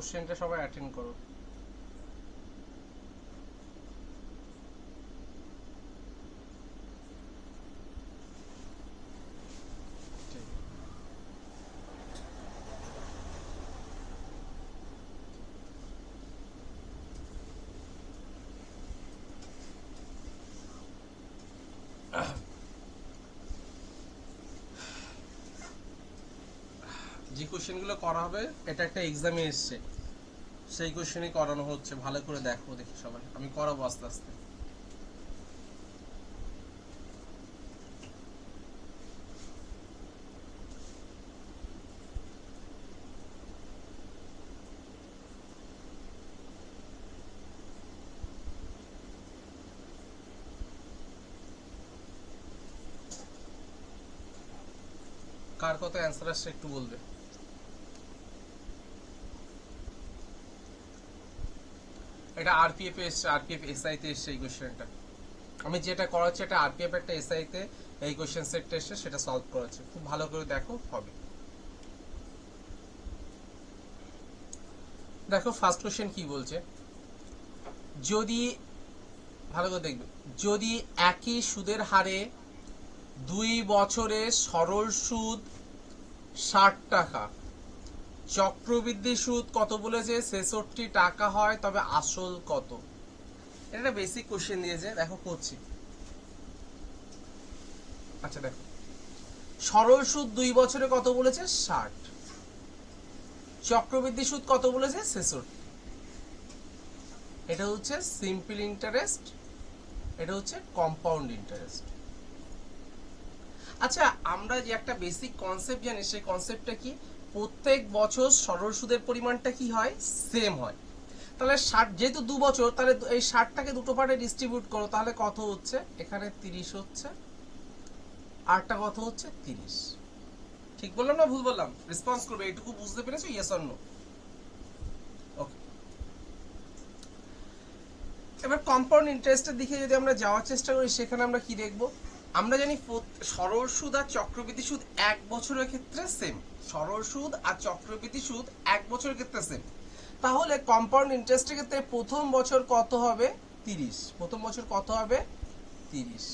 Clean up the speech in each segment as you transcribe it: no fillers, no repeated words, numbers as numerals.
কোশ্চেনটা সবাই অ্যাটেন্ড করো। যে কোশ্চেনগুলো করা হবে এটা একটা এক্সামে এসছে, সেই কোশ্চেনই করানো হচ্ছে। ভালো করে দেখো, দেখি সবাই, আমি করাবো আস্তে আস্তে। কার কত অ্যান্সার আসছে একটু বলবে। এটা আরপিএফ এ এসছে, আরপিএফ এসআই তে এসছে এই কোশ্চেনটা। আমি যেটা করাচ্ছি এটা আরপিএফ একটা এসআই তে এই কোশ্চেন সেটটা এসছে, সেটা সলভ করাচ্ছি। খুব ভালো করে দেখো, হবে। দেখো ফার্স্ট কোশ্চেন কি বলছে, যদি ভালো করে দেখবে, যদি একই সুদের হারে 2 বছরে সরল সুদ 60 টাকা, চক্রবৃদ্ধি সুদ কত বলেছে 66 টাকা হয়, তবে আসল কত? এটা একটা বেসিক কোশ্চেন দিয়েছে, দেখো করছি। আচ্ছা দেখো, সরল সুদ 2 বছরে কত বলেছে 60, চক্রবৃদ্ধি সুদ কত বলেছে 66। এটা হচ্ছে সিম্পল ইন্টারেস্ট, এটা হচ্ছে কম্পাউন্ড ইন্টারেস্ট। আচ্ছা, আমরা যে একটা বেসিক কনসেপ্ট জানি, সেই কনসেপ্টটা কি, প্রত্যেক বছর সরল সুদের পরিমাণটা কি হয়, সেম হয়। তাহলে 60 যেহেতু 2 বছর, তাহলে এই 60টাকে দুটো পার্টে ডিস্ট্রিবিউট করো, তাহলে কত হচ্ছে, এখানে 30 হচ্ছে, আরটা কত হচ্ছে 30। ঠিক বললাম না ভুল বললাম? রেসপন্স করবে, এইটুকু বুঝতে পেরেছো, ইয়েস অর নো? ওকে, এবার কম্পাউন্ড ইন্টারেস্টের দিকে যদি আমরা যাওয়ার চেষ্টা করি, সেখানে আমরা কি দেখব, আমরা জানি সরল সুদ আর চক্রবৃদ্ধি সুদ 1 বছরের ক্ষেত্রে সেম। সরল সুদ আর চক্রবৃদ্ধি সুদ 1 বছরের ক্ষেত্রে সেম। তাহলে কম্পাউন্ড ইন্টারেস্টের ক্ষেত্রে প্রথম বছর কত হবে 30, প্রথম বছর কত হবে 30।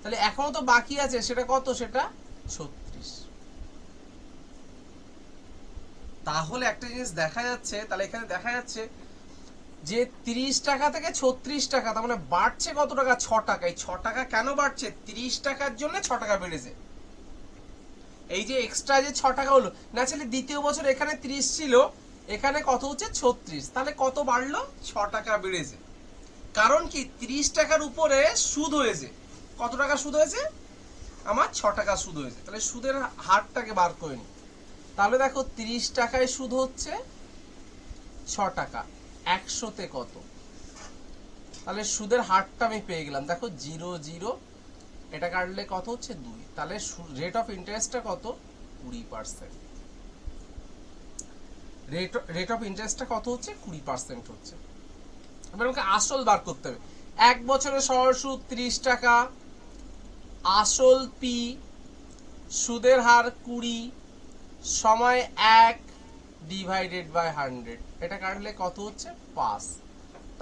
তাহলে এখনো তো বাকি আছে, সেটা কত, সেটা 36। তাহলে একটা জিনিস দেখা যাচ্ছে, তাহলে এখানে দেখা যাচ্ছে যে 30 টাকা থেকে 36 টাকা, তার মানে বাড়ছে কত টাকা, 6 টাকা। এই 6 টাকা কেন বাড়ছে, 30 টাকার জন্য 6 টাকা বেড়েছে। এই যে এক্সট্রা যে 6 টাকা হলো, ন্যাচারালি দ্বিতীয় বছর এখানে 30 ছিল, এখানে কত হচ্ছে 36, তাহলে কত বাড়লো, 6 টাকা বেড়েছে। কারণ কি, 30 টাকার উপরে সুদ হয়েছে, কত টাকা সুদ হয়েছে, আমার 6 টাকা সুদ হয়েছে। তাহলে সুদের হারটাকে বার করে নি। তাহলে দেখো 30 টাকায় সুদ হচ্ছে 6 টাকা, 100তে কত, তাহলে সুদের হারটা আমি পেয়ে গেলাম। দেখো 0 0, এটা কাটলে কত হচ্ছে 2, তাহলে রেট অফ ইন্টারেস্টটা কত, 20%। রেট অফ ইন্টারেস্টটা কত হচ্ছে, 20% হচ্ছে। এবার আমাকে আসল বার করতে হবে। 1 বছরের সরল সুদ 30 টাকা, আসল পি, সুদের হার 20, সময় 1 ডিভাইডেড বাই 100, এটা কাটলে কত হচ্ছে 5।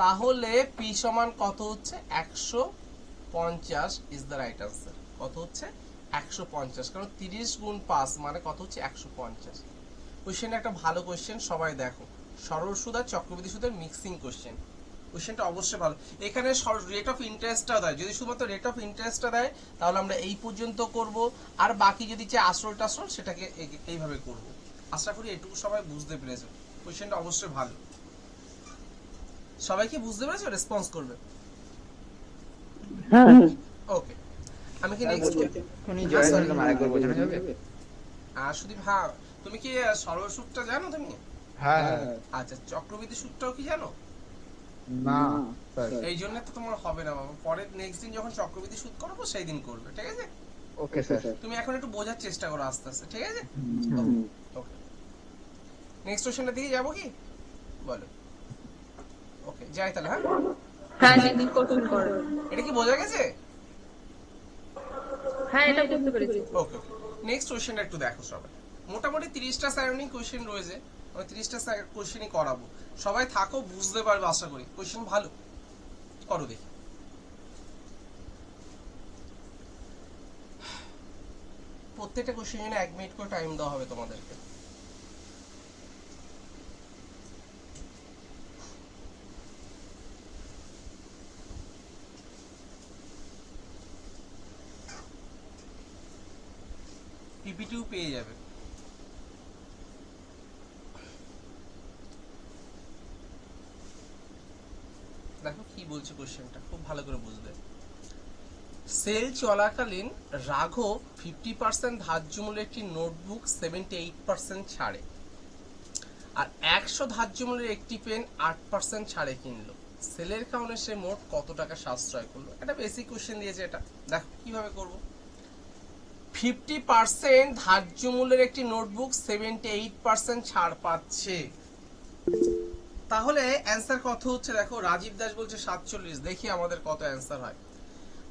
তাহলে পি সমান কত হচ্ছে 150 ইজ দ্য রাইট আনসার। কত হচ্ছে 150, কারণ 30 গুণ 5 মানে কত হচ্ছে 150। কোশ্চেনটা একটা ভালো কোশ্চেন, সবাই দেখো। সরল সুদ আর চক্রবৃদ্ধি সুদের মিক্সিং কোশ্চেন, কোশ্চেনটা অবশ্যই ভালো। এখানে রেট অফ ইন্টারেস্টটা দেয়, যদি শুধুমাত্র রেট অফ ইন্টারেস্টটা দেয় তাহলে আমরা এই পর্যন্ত করব, আর বাকি যদি চাই আসল টাসল সেটাকে এইভাবে করব। আশা করি এটুকু সবাই বুঝতে পেরেছো, কোশ্চেনটা অবশ্যই ভালো। সবাই কি বুঝতে পেরেছো, রেসপন্স করবে। হ্যাঁ ওকে, আমি কি নেক্সট উনি জয়েন হলাম, আরেকবার বোঝানো যাবে? সুদীপ, হ্যাঁ, তুমি কি সরল সুদটা জানো তুমি? হ্যাঁ হ্যাঁ। আচ্ছা, চক্রবৃদ্ধি সুদটাও কি জানো? না স্যার। এই জন্য তো তোমার হবে না বাবা, পরে নেক্সট দিন যখন চক্রবৃদ্ধি সুদ করবো সেই দিন করবে, ঠিক আছে? Okay sir. তুমি এখন একটু বোঝার চেষ্টা করো আস্তে আস্তে, ঠিক আছে? ওকে, নেক্সট কোশ্চেনটার দিকে যাবো কি, বলো। ওকে, যাই তাহলে। হ্যাঁ হ্যাঁ, নেক্সট কোশ্চেন করো। এটা কি বোঝা গেছে? হ্যাঁ, এটা বুঝতে পেরেছি। ওকে ওকে, নেক্সট কোশ্চেনটা একটু দেখো সবাই। মোটামুটি 30টা সারাউন্ডিং কোশ্চেন রয়েছে, আমি 30টা কোশ্চেনই করাবো, সবাই থাকো, বুঝতে পারবে আশা করি। কোশ্চেন ভালো করো দেখি। প্রত্যেকটা কোশ্চেন জন্য 1 মিনিট করে টাইম দেওয়া হবে তোমাদেরকে। পিপিটিও পেয়ে যাবে। দেখো কি বলছে কোশ্চেনটা, খুব ভালো করে বুঝবে। সেল চলাকালীন রাঘব 50% ধার্য মূল্যের একটি নোটবুক 78% ছাড়ে, আর 100 ধার্য মূল্যের একটি পেন 8% ছাড়ে কিনলো। সেলের কারণে সে মোট কত টাকা সাশ্রয় করলো? এটা বেসিক কোশ্চেন দিয়েছে। এটা দেখো কিভাবে করব। 50% ধার্য মূল্যের একটি নোটবুক 78% ছাড় পাচ্ছে, তাহলে অ্যান্সার কত হচ্ছে? দেখো রাজীব দাস বলছে 47, দেখি আমাদের কত অ্যান্সার হয়।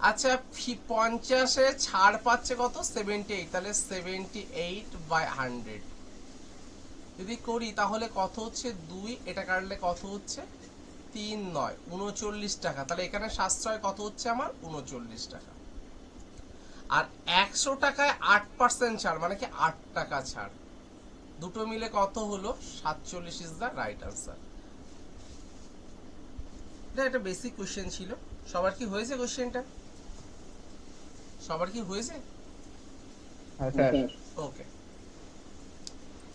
আচ্ছা 50-এ ছাড় পাচ্ছে কত? 78, তাহলে 78/100 যদি করি তাহলে কত হচ্ছে? 2, এটা কাটলে কত হচ্ছে? 3 9 39 টাকা। তাহলে এখানে সাশ্রয় কত হচ্ছে আমার? 39 টাকা। আর 100 টাকায় 8% ছাড়, মানে কি 8 টাকা ছাড়, দুটো মিলে কত হলো? 47 ইজ দ্য রাইট আনসার। এটা বেসিক কোশ্চেন ছিল। সবার কি হয়েছে কোশ্চেনটা? সবার কি হয়েছে? হ্যাঁ স্যার। ওকে,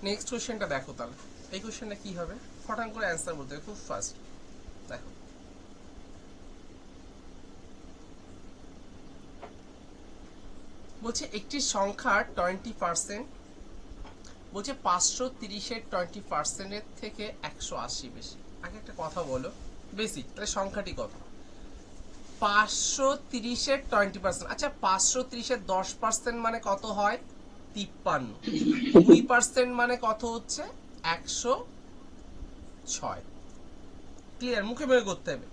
নেক্সট কোশ্চেনটা দেখো। তাহলে এই কোশ্চেনটা কি হবে? ফটাং করে অ্যান্সার বলতে হবে, খুব ফাস্ট। দেখো বলছে একটি সংখ্যার 20%, বলছে 530-এর 20%-এর থেকে 180 বেশি। আগে একটা কথা বলো, বেসিক, তাহলে সংখ্যাটি কত? 530-এর 20%, আচ্ছা 530-এর 10% মানে কত হয়? 53। 20% মানে কত হচ্ছে? 106। ক্লিয়ার? মুখে বের করতে হবে।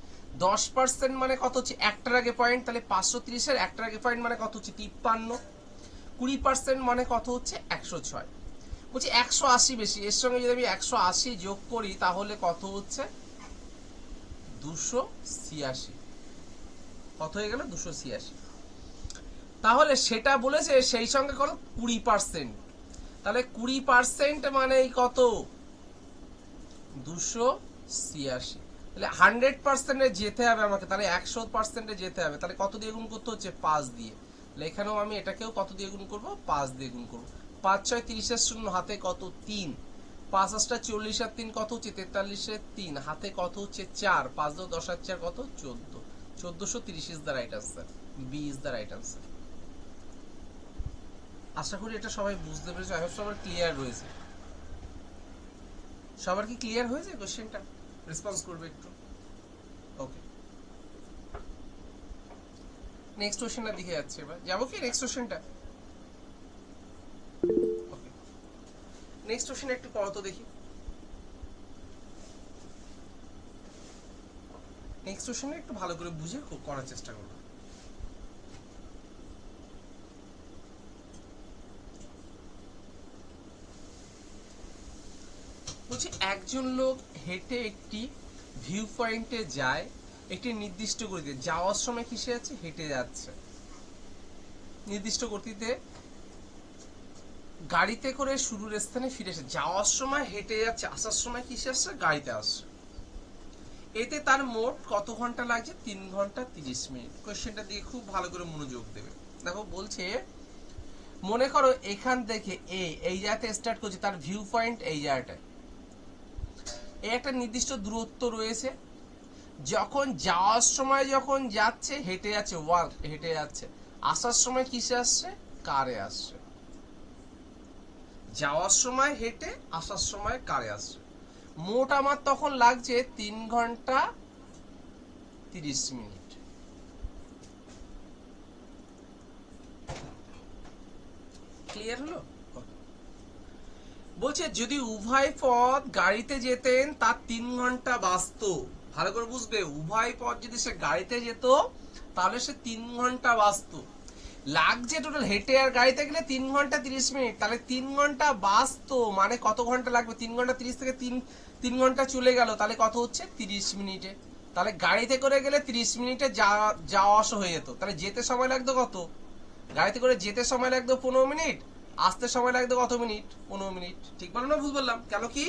10% মানে কত হচ্ছে? একটার আগে পয়েন্ট, তাহলে 530-এর একটার আগে পয়েন্ট মানে কত হচ্ছে? 53। 20% মানে কত হচ্ছে? 106। বলছি 180 বেশি, এর সঙ্গে যদি আমি 180 যোগ করি তাহলে কত হচ্ছে? 286। কত হয়ে গেল? 286। তাহলে সেটা বলেছে সেই সঙ্গে কত? 20%। তাহলে 20% মানে কত? 286। তাহলে 100%-এ যেতে হবে আমাকে, তাহলে 100%-এ যেতে হবে। তাহলে কত দিয়ে গুণ করতে হচ্ছে? 5 দিয়ে। তাহলে এখানেও আমি এটাকেও কত দিয়ে গুণ করব? 5 দিয়ে গুণ করব। 5 6 30-এর শূন্য, হাতে কত? 3। 5 8 40 আর 3 কত হচ্ছে? 43-এর 3, হাতে কত হচ্ছে? 4। 5 2 10 আর 4 কত? 14। 1430 is the right answer. B is the right answer. আশা করি এটা সবাই বুঝতে পেরেছে। আই হোপ সবার ক্লিয়ার রয়েছে। সবার কি ক্লিয়ার হয়েছে কোশ্চেনটা? রেসপন্স করবে একটু। ওকে, নেক্সট কোশ্চেনটা দেখে যাচ্ছে। এবার যাবো কি নেক্সট কোশ্চেনটা? ওকে, নেক্সট কোশ্চেন একটু পড়ো তো দেখি। নেক্সট কোশ্চেন একটু ভালো করে বুঝে করার চেষ্টা করো। বলছি একজন লোক হেঁটে একটি ভিউ পয়েন্টে যায়, একটি নির্দিষ্ট গতিতে। যাওয়ার সময় কিসে যাচ্ছে? হেঁটে যাচ্ছে। নির্দিষ্ট গতিতে গাড়িতে করে শুরুর স্থানে ফিরে আসে। যাওয়ার সময় হেঁটে যাচ্ছে, আসার সময় কিসে আসছে? গাড়িতে আসছে। এতে তার মোট কত ঘন্টা লাগছে? 3 ঘন্টা 30 মিনিট। কোশ্চেনটা দিয়ে খুব ভালো করে মনোযোগ দেবে। দেখো বলছে মনে করো এখান থেকে এই জায়গাতে স্টার্ট করছে, তার ভিউ পয়েন্ট এই জায়গাটায়। এই একটা নির্দিষ্ট দূরত্ব রয়েছে। যখন যাওয়ার সময় যখন যাচ্ছে হেঁটে যাচ্ছে, ওয়াক হেঁটে যাচ্ছে। আসার সময় কিসে আসছে? কারে আসছে। যাওয়ার সময় হেঁটে, আসার সময় কারে আসছে। মোট আমার তখন লাগছে 3 ঘন্টা 30 মিনিট। ক্লিয়ার হলো? বলছে যদি উভয় পথ গাড়িতে যেতেন তার 3 ঘন্টা বাঁচত। ভালো করে বুঝবে, উভয় পথ যদি সে গাড়িতে যেত তাহলে সে 3 ঘন্টা বাঁচত। লাগছে টোটাল হেঁটে আর গাড়িতে গেলে 3 ঘন্টা 30 মিনিট, তাহলে 3 ঘন্টা বাঁচতো, মানে কত ঘন্টা লাগবে? 3 ঘন্টা 30 থেকে 3 ঘন্টা চলে গেল, তাহলে কত হচ্ছে? 30 মিনিটে। তাহলে গাড়িতে করে গেলে 30 মিনিটে যাওয়া আসা হয়ে যেত, তাহলে যেতে সময় লাগতো কত? গাড়িতে করে যেতে সময় লাগতো 15 মিনিট, আসতে সময় লাগতো কত মিনিট? 15 মিনিট। ঠিক বললাম না ভুল বললাম? কেন কি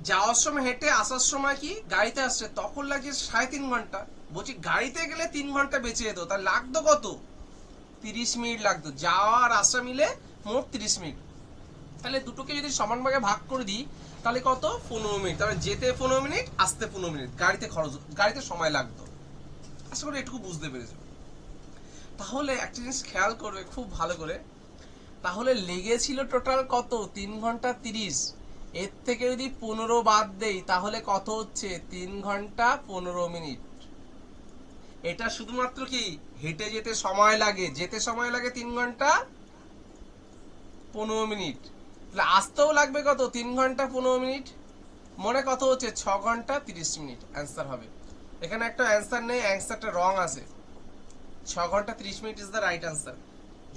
যাওয়ার সময় হেঁটে, আসার সময় কি গাড়িতে আসছে তখন লাগছে 3.5 ঘন্টা। বলছি গাড়িতে গেলে 3 ঘন্টা বেঁচে যেত, তাহলে লাগতো কত? 30 মিনিট লাগতো, যাওয়া আর আসা মিলে মোট 30 মিনিট। তাহলে দুটোকে যদি সমান ভাগে ভাগ করে দিই তাহলে কত? 15 মিনিট। তাহলে যেতে 15 মিনিট, আসতে 15 মিনিট, গাড়িতে সময় লাগতো। আশা করি এটুকু বুঝতে পেরেছো। তাহলে একটা জিনিস খেয়াল করবে খুব ভালো করে, তাহলে লেগেছিল টোটাল কত? 3 ঘন্টা 30। এর থেকে যদি 15 বাদ দেই তাহলে কত হচ্ছে? 3 ঘন্টা 15 মিনিট। এটা শুধুমাত্র কি হেঁটে যেতে সময় লাগে, যেতে সময় লাগে 3 ঘন্টা 15 মিনিট, তাহলে আসতেও লাগবে কত? 3 ঘন্টা 15 মিনিট, মনে কত হচ্ছে? 6 ঘন্টা 30 মিনিট অ্যান্সার হবে। এখানে একটা অ্যান্সার নেই, অ্যান্সারটা রং আছে। 6 ঘন্টা 30 minute is the right answer.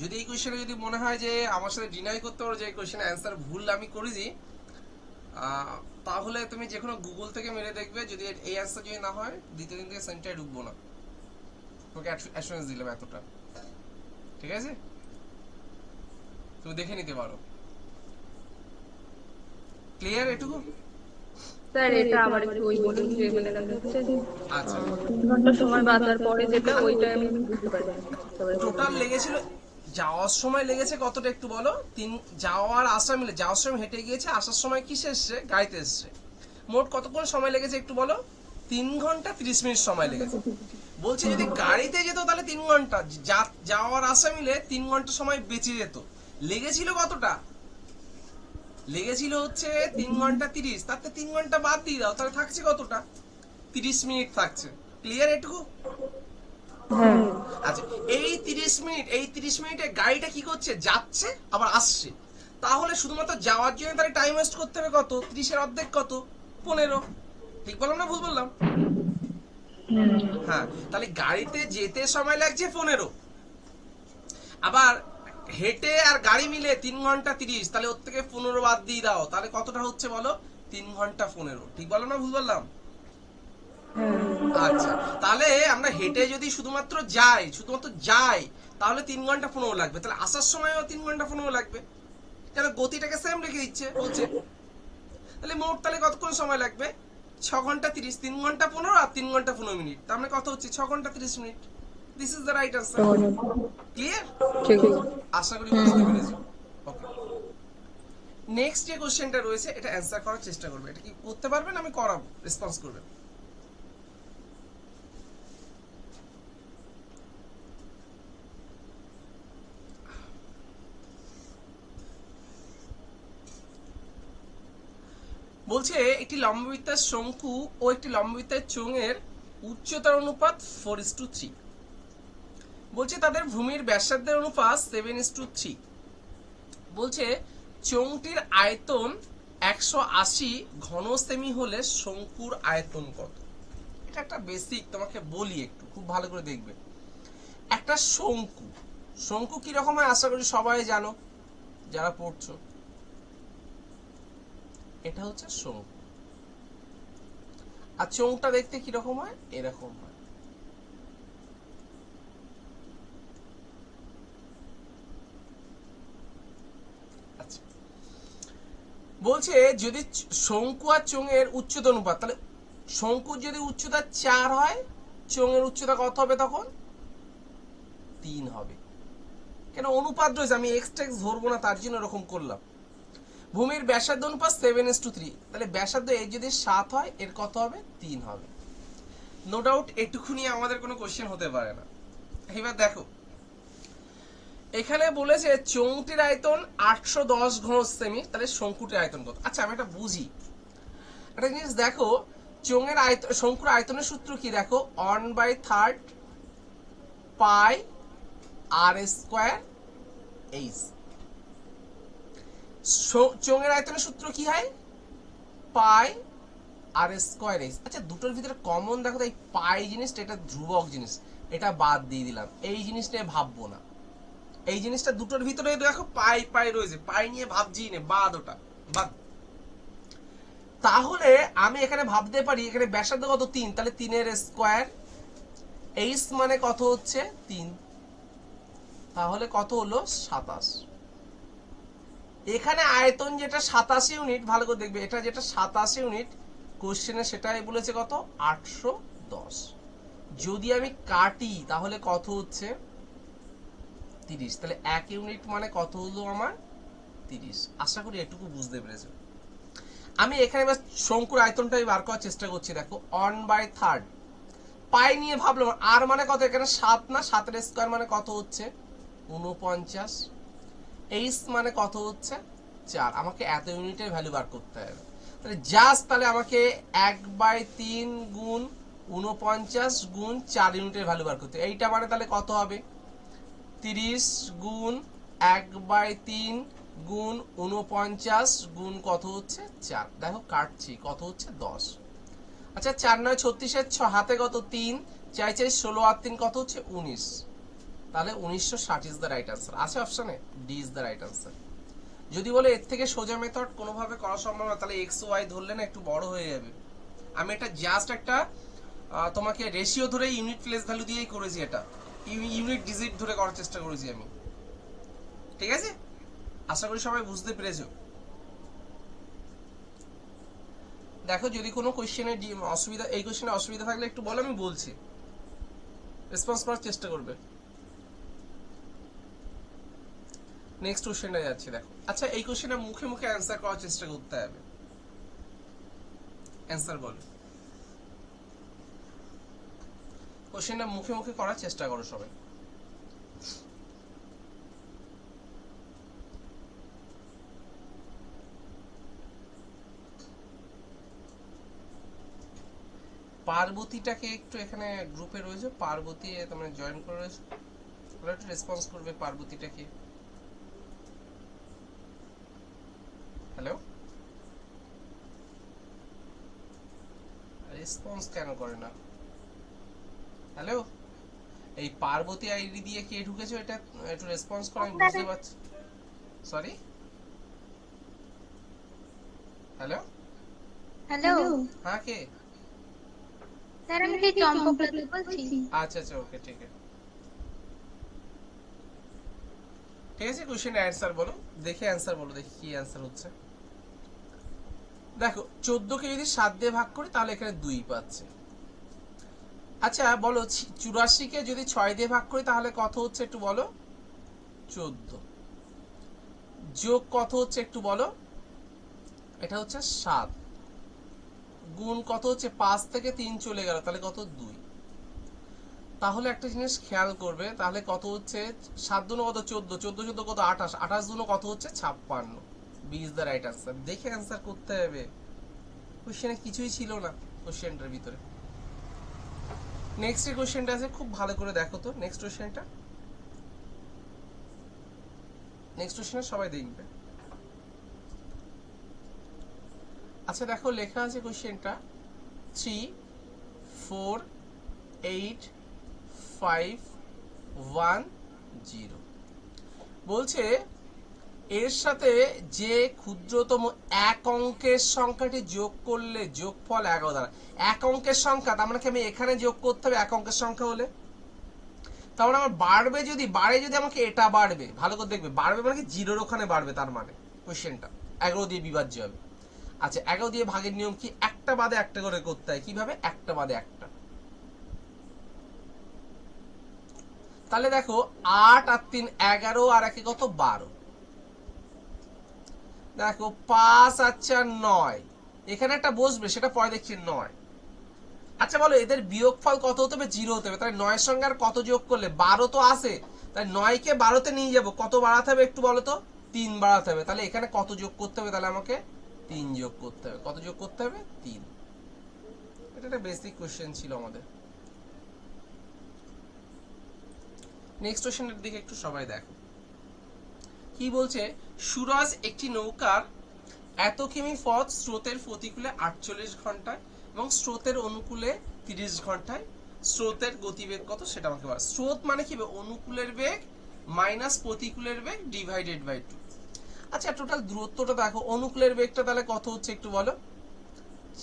যদি এই কোয়েশ্চেনে যদি মনে হয় যে আমার সাথে ডিনাই করতে পারো যে এই কোয়েশ্চেনের অ্যান্সার ভুল আমি করেছি, তাহলে তুমি যে কোনো গুগল থেকে মেরে দেখবে, যদি এই অ্যান্সার যদি না হয় দ্বিতীয় দিন থেকে সেন্টারে ঢুকবো না, তোকে অ্যাসুরেন্স দিলাম এতটা। ঠিক আছে, তুমি দেখে নিতে পারো। ক্লিয়ার এটুকু? স্যার এটা আবার একটু ওই বলুন যে মানে দেখা যাচ্ছে আচ্ছা, 3 ঘন্টা সময় বাঁচার পরে যেটা ওইটা আমি বুঝতে পারিনি। টোটাল লেগেছিল যাওয়ার সময় লেগেছে কতটা একটু বলো? যাওয়ার আসা মিলে, যাওয়ার সময় হেঁটে গিয়েছে, আসার সময় কিসে এসছে? গাড়িতে এসছে। মোট কতক্ষণ সময় লেগেছে একটু বলো? 3 ঘন্টা 30 মিনিট সময় লেগেছে। বলছে যদি গাড়িতে যেত তাহলে 3 ঘন্টা, যাওয়ার আসা মিলে 3 ঘন্টা সময় বেঁচে যেত। লেগেছিল কতটা? লেগেছিল হচ্ছে 3 ঘন্টা 30, তাতে 3 ঘন্টা বাদ দিয়ে দাও, তাহলে থাকছে কতটা? 30 মিনিট থাকছে। ক্লিয়ার এটুকু? হ্যাঁ আচ্ছা, এই 30 মিনিট, এই 30 মিনিটে গাড়িটা কি করছে? যাচ্ছে আবার আসছে। তাহলে শুধুমাত্র যাওয়ার জন্য তাহলে টাইম ওয়েস্ট করতে হবে কত? 30 এর অর্ধেক কত? 15। ঠিক বললাম না ভুল বললাম? হ্যাঁ, তাহলে গাড়িতে যেতে সময় লাগছে 15, আবার হেঁটে আর গাড়ি মিলে 3 ঘন্টা 30, তাহলে ওর থেকে 15 বাদ দিয়ে দাও, তাহলে কতটা হচ্ছে বলো? 3 ঘন্টা 15। ঠিক বললাম না ভুল বললাম? আচ্ছা, তাহলে আমরা হেঁটে যদি শুধুমাত্র যাই তাহলে 3 ঘন্টা 15 লাগবে, তাহলে আসার সময়ও 3 ঘন্টা 15 লাগবে, কেন গতিটাকে সেম রেখে দিচ্ছে বলছে। তাহলে মোট তাহলে কতক্ষণ সময় লাগবে? 6 ঘন্টা 30, 3 ঘন্টা 15 আর 3 ঘন্টা 15 মিনিট, তার মানে কত হচ্ছে? 6 ঘন্টা 30 minute. This is the right answer. Clear? ঠিক আছে। আশা করি বুঝতে পেরেছো। ওকে, নেক্সট যে কোশ্চেনটা রয়েছে এটা অ্যান্সার করার চেষ্টা করবে। এটা কি করতে পারবেন? আমি করাবো, রেসপন্স করবেন। বলছে একটি লম্ববৃত্তার শঙ্কু ও একটি লম্ববৃত্তার চোঙের উচ্চতার অনুপাত 4:3। বলছে তাদের ভূমির ব্যাসার্ধের অনুপাত 7:3। বলছে চোঙটির আয়তন 180 ঘন সেমি হলে শঙ্কুর আয়তন কত? এটা একটা বেসিক তোমাকে বলি, একটু খুব ভালো করে দেখবে। একটা শঙ্কু, শঙ্কু কিরকম হয় আশা করি সবাই জানো যারা পড়ছো। এটা হচ্ছে শঙ্কু, আর চোঙটা দেখতে কিরকম হয়? এরকম হয়। আচ্ছা, বলছে যদি শঙ্কু আর চোঙের উচ্চতা অনুপাত, তাহলে শঙ্কুর যদি উচ্চতা 4 হয়, চোঙের উচ্চতা কত হবে তখন? 3 হবে। কেন অনুপাত রয়েছে, আমি এক্স ধরবো না তার জন্য এরকম করলাম। ভূমির ব্যাসার্ধ অনুপাত 7:3, তাহলে ব্যাসার্ধ এর যদি 7 হয় এর কত হবে? 3 হবে। নো ডাউট এটুকুনি আমাদের কোনো কোশ্চেন হতে পারে না। এবার দেখো এখানে বলেছে চোঙটির আয়তন 810 ঘন সেমি, তাহলে শঙ্কুটির আয়তন কত? আচ্ছা আমি এটা বুঝি, একটা জিনিস দেখো, চোঙের আয়তন, শঙ্কুর আয়তনের সূত্র কি দেখো? 1/3 পাই আর স্কয়ার এইচ। চোঙের আয়তনের সূত্র কি হয়? পাই আর স্কয়ার এইচ। আচ্ছা দুটোর ভিতরে কমন দেখো তো এই পাই জিনিসটা, এটা ধ্রুবক জিনিস, এটা বাদ দিয়ে দিলাম, এই জিনিস নিয়ে ভাববো না। এই জিনিসটা দুটোর ভিতরে দেখো পাই পাই রয়েছে, পাই নিয়ে ভাবছি না, বাদ, ওটা বাদ। তাহলে আমি এখানে ভাবতে পারি এখানে ব্যাসার্ধ কত 3, তাহলে 3 এর স্কয়ার, এইচ মানে কত হচ্ছে 3, তাহলে কত হলো 27। এখানে আয়তন যেটা 87 ইউনিট, ভালো করে দেখবে, এটা যেটা 87 ইউনিট কোশ্চেনে সেটাই বলেছে কত 810। যদি আমি কাটি তাহলে কত হচ্ছে 30, তাহলে 1 ইউনিট মানে কত হলো আমার 30। আশা করি এটুকু বুঝতে পেরেছো। আমি এখানে এবার শঙ্কুর আয়তনটাই বার করার চেষ্টা করছি। দেখো 1/3 পাই নিয়ে ভাবলাম, আর মানে কত এখানে 7 না, 7 এর স্কয়ার মানে কত হচ্ছে 49, এইচ মানে কত হচ্ছে 4। আমাকে এত ইউনিটের ভ্যালু বার করতে হবে, তাহলে জাস্ট তাহলে আমাকে 1/3 গুণ 49 গুণ 4 ইউনিটের ভ্যালু বার করতে হবে। এইটা মানে তাহলে কত হবে 30 গুণ 1/3 গুণ 49 গুণ কত হচ্ছে 4। দেখো কাটছি, কত হচ্ছে 10। আচ্ছা 4 9 36 এর 6 হাতে কত 3, 4 4 16 আর 3 কত হচ্ছে 19, তাহলে 1960 ইজ দ্য রাইট আনসার। আছে অপশনে, D is the right answer. যদি বলে এর থেকে সোজা মেথড কোনোভাবে করা সম্ভব না, তাহলে এক্স ওয়াই ধরলে না একটু বড় হয়ে যাবে। আমি এটা জাস্ট একটা তোমাকে রেশিও ধরে ইউনিট প্লেস ভ্যালু দিয়েই করেছি, এটা ইউনিট ডিজিট ধরে করার চেষ্টা করেছি আমি। ঠিক আছে, আশা করি সবাই বুঝতে পেরেছো। দেখো যদি কোনো কোশ্চেনে অসুবিধা, এই কোশ্চেনে অসুবিধা থাকলে একটু বলো, আমি বলছি, রেসপন্স করার চেষ্টা করবে। নেক্সট কোশ্চেনটা যাচ্ছি। দেখো আচ্ছা এই কোশ্চেনটা মুখে মুখে অ্যান্সার করার চেষ্টা করতে হবে। অ্যান্সার বলো, কোশ্চেনটা মুখে মুখে করার চেষ্টা করো সবাই। পার্বতীটাকে একটু এখানে গ্রুপে রয়েছে, পার্বতী তোমরা জয়েন করে রয়েছে, ওরা একটু রেসপন্স করবে পার্বতীটাকে। হ্যালো, রেসপন্স কেন করে না? হ্যালো, এই পার্বতী আইডি দিয়ে কে ঢুকেছো, এটা একটু রেসপন্স করো, আমি বুঝতে পারছি। সরি, হ্যালো হ্যালো হ্যাঁ কে? স্যার, আমি কি চম্পকলতা বলছি? আচ্ছা আচ্ছা ওকে, ঠিক আছে ঠিক আছে। কোশ্চেন অ্যান্সার বলো, দেখে অ্যান্সার বলো, দেখি কি অ্যান্সার হচ্ছে। দেখো 14 কে যদি 7 দিয়ে ভাগ করি তাহলে এখানে 2 পাচ্ছে। আচ্ছা বলো 84 কে যদি 6 দিয়ে ভাগ করি তাহলে কত হচ্ছে একটু বলো, 14। যোগ কত হচ্ছে একটু বলো, এটা হচ্ছে 7, গুণ কত হচ্ছে 5 থেকে 3 চলে গেল, তাহলে কত 2। তাহলে একটা জিনিস খেয়াল করবে, তাহলে কত হচ্ছে 7 দুনো কত 14, 14 14 কত 28, 28 দুনো কত হচ্ছে 56। B is the right answer. দেখে অ্যান্সার করতে হবে, কোশ্চেনে কিছুই ছিল না কোশ্চেনটার ভিতরে। নেক্সট কোশ্চেনটা আছে, খুব ভালো করে দেখো তো নেক্সট কোশ্চেনটা। নেক্সট কোশ্চেনে সবাই দেখবে। আচ্ছা দেখো লেখা আছে কোশ্চেনটা 3 4 8 5 1 0। বলছে এর সাথে যে ক্ষুদ্রতম এক অঙ্কের সংখ্যাটি যোগ করলে যোগফল 11 দ্বারা। এক অঙ্কের সংখ্যা তার মানে কি আমি এখানে যোগ করতে হবে এক অঙ্কের সংখ্যা হলে, তার মানে আমার বাড়বে, যদি বাড়ে যদি আমাকে এটা বাড়বে, ভালো করে দেখবে, বাড়বে মানে কি জিরোর ওখানে বাড়বে, তার মানে কোশ্চেনটা 11 দিয়ে বিভাজ্য হবে। আচ্ছা 11 দিয়ে ভাগের নিয়ম কি, একটা বাদে একটা করে করতে হয়। কিভাবে, একটা বাদে একটা। তাহলে দেখো 8 আর 3 11 আর 1 কত 12। দেখো 5 আর 4 9, এখানে একটা বসবে, সেটা পরে দেখছি 9। আচ্ছা বলো এদের বিয়োগফল কত হতে হবে, 0 হতে হবে। তাহলে 9 এর সঙ্গে আর কত যোগ করলে, 12 তো আসে, তাই 9 কে 12 তে নিয়ে যাব, কত বাড়াতে হবে একটু বলো তো, 3 বাড়াতে হবে। তাহলে এখানে কত যোগ করতে হবে, তাহলে আমাকে 3 যোগ করতে হবে। কত যোগ করতে হবে, 3। এটা একটা বেসিক কোশ্চেন ছিল আমাদের। নেক্সট কোশ্চেনের দিকে একটু সবাই দেখো কি বলছে। সুরজ একটি নৌকার এত কিমি পথ স্রোতের প্রতিকূলে 48 ঘন্টায় এবং স্রোতের অনুকূলে 30 ঘন্টায় স্রোতের গতিবেগ কত সেটা আমাকে বল। স্রোত মানে কি হবে? অনুকূলের বেগ মাইনাস প্রতিকূলের বেগ ডিভাইডেড বাই 2। আচ্ছা টোটাল দূরত্বটা দেখো, অনুকূলের বেগটা তাহলে কত হচ্ছে একটু বলো।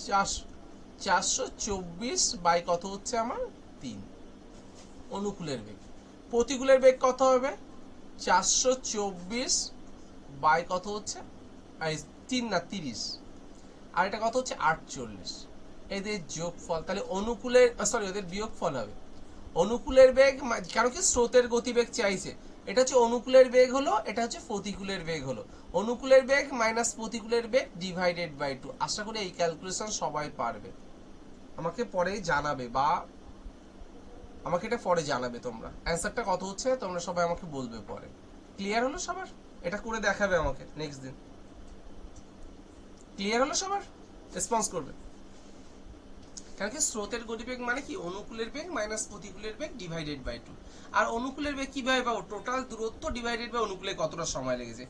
424 বাই কত হচ্ছে আমার 3 অনুকূলের বেগ। প্রতিকূলের বেগ কত হবে? 424 বাই কত হচ্ছে 3 না 30, আর এটা কত হচ্ছে 48। এদের যোগফল তাহলে অনুকূলের সরি ওদের বিয়োগফল হবে। অনুকূলের বেগ কারণ কি স্রোতের গতিবেগ চাইছে, এটা হচ্ছে অনুকূলের বেগ হলো, এটা হচ্ছে প্রতিকূলের বেগ হলো। অনুকূলের বেগ মাইনাস প্রতিকূলের বেগ ডিভাইডেড বাই 2। আশা করি এই ক্যালকুলেশন সবাই পারবে, আমাকে পরে জানাবে বা আমাকে এটা পরে জানাবে তোমরা অ্যানসারটা কত হচ্ছে, তোমরা সবাই আমাকে বলবে পরে। ক্লিয়ার হলো সবার? এটা করে দেখাবে আমাকে নেক্সট দিন। ক্লিয়ার হলো সবার? রেসপন্স করবে। কারণ কি স্রোতের গতিবেগ মানে কি অনুকূলের বেগ মাইনাস প্রতিকূলের বেগ ডিভাইডেড বাই 2। আর অনুকূলের বেগ কিভাবে পাবো? টোটাল দূরত্ব ডিভাইডেড বাই অনুকূলে কতটা সময় লেগেছে,